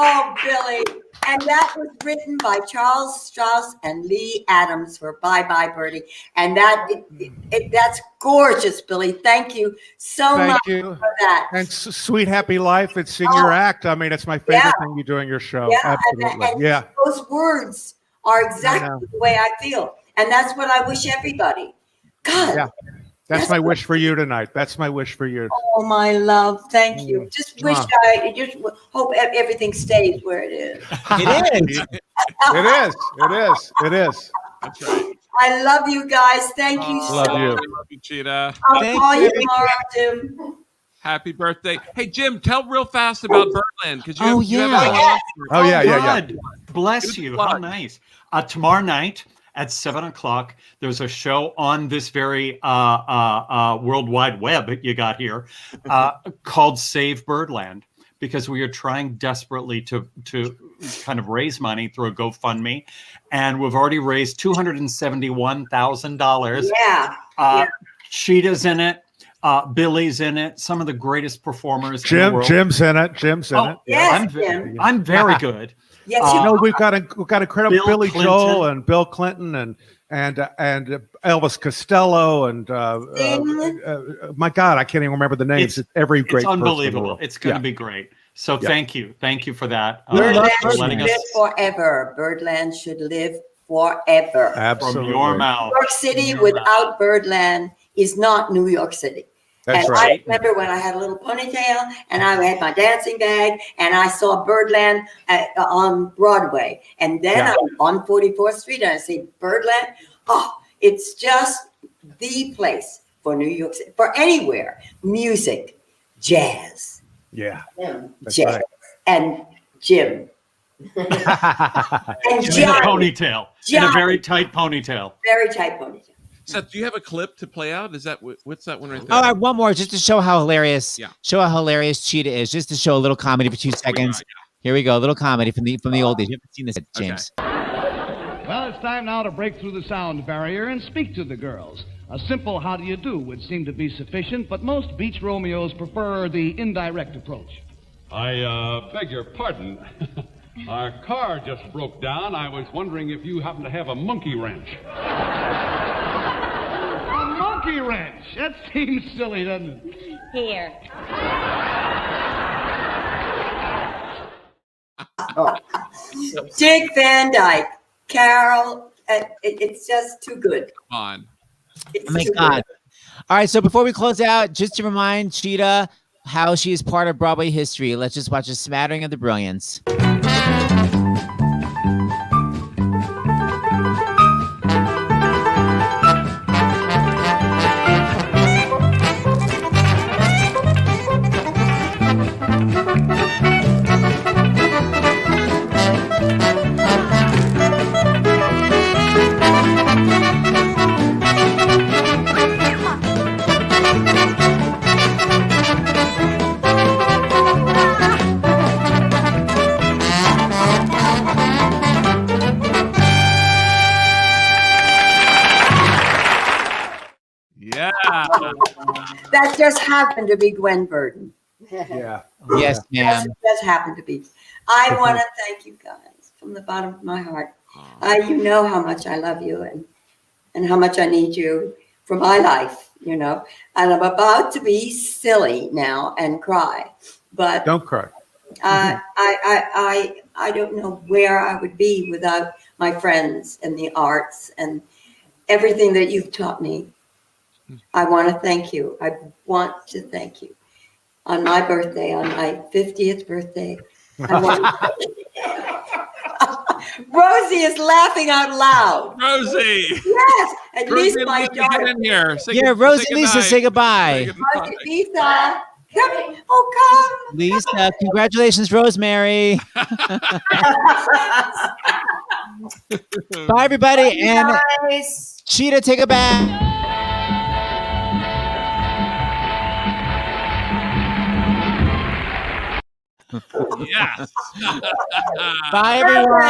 Oh, Billy. And that was written by Charles Strauss and Lee Adams for Bye Bye Birdie. And that's gorgeous, Billy. Thank you so much for that. And sweet happy life. It's in your act. I mean, it's my favorite thing you do in your show. Yeah, absolutely. and those words are exactly the way I feel. And that's what I wish everybody. God. Yeah. That's my wish for you tonight. That's my wish for you. Oh, my love. Thank you. Just wish I just hope everything stays where it is. It is. It is. That's right. I love you guys. Thank you so much. I love you, Cheetah. I'll call you tomorrow, Jim. Happy birthday. Hey, Jim, tell real fast about Birdland. Because you have God bless you. How nice. Tomorrow night at 7:00, there's a show on this very World Wide Web you got here called Save Birdland, because we are trying desperately to kind of raise money through a GoFundMe, and we've already raised $271,000. Yeah. Cheetah's in it. Billy's in it. Some of the greatest performers in the world. Jim's in it. Yes, I'm very good. Yes, You know, we've got incredible Bill Billy Clinton. Joel and Bill Clinton and Elvis Costello and my God, I can't even remember the names. It's every great It's person in the unbelievable. world. It's going to Yeah. be great. So Yeah. thank you for that. Birdland for should letting live us forever. Birdland should live forever. Absolutely. from your mouth. New York City without Birdland is not New York City. That's and right. I remember when I had a little ponytail and I had my dancing bag and I saw Birdland on Broadway. And then Yeah. I'm on 44th Street and I say, Birdland, oh, it's just the place for New York City, for anywhere. Music, jazz, Yeah. That's jazz, right. and Jim. And In a Johnny. ponytail. In a Johnny. very tight ponytail. Very tight ponytail. Seth, do you have a clip to play out? Is that what's that one right there? All right, one more just to show how hilarious. Yeah. Show how hilarious Cheetah is. Just to show a little comedy for 2 seconds. Here we go. A little comedy from the old days. You haven't seen this yet, James. Well, it's time now to break through the sound barrier and speak to the girls. A simple how do you do would seem to be sufficient, but most beach Romeos prefer the indirect approach. I beg your pardon. Our car just broke down. I was wondering if you happen to have a monkey wrench. A monkey wrench? That seems silly, doesn't it? Here. Dick Van Dyke, Carol, it's just too good. Come on. Oh my God. All right, so before we close out, just to remind Cheetah how she is part of Broadway history, let's just watch a smattering of the brilliance. Yeah. That just happened to be Gwen Verdon. Yeah. Yes, ma'am. That just happened to be. I want to thank you guys from the bottom of my heart. You know how much I love you and how much I need you for my life, you know. And I'm about to be silly now and cry, but Don't cry. I don't know where I would be without my friends and the arts and everything that you've taught me. I want to thank you. I want to thank you. On my birthday, on my 50th birthday, I want Rosie is laughing out loud. Rosie. Yes, at Rosie least and my Lisa, daughter. get in here. Yeah, Rosie, Lisa, say goodbye. Rosie, Lisa, come. Oh, come. Lisa, congratulations, Rosemary. Bye, everybody. And Guys. Cheetah, take it back. Yes. Bye, everyone.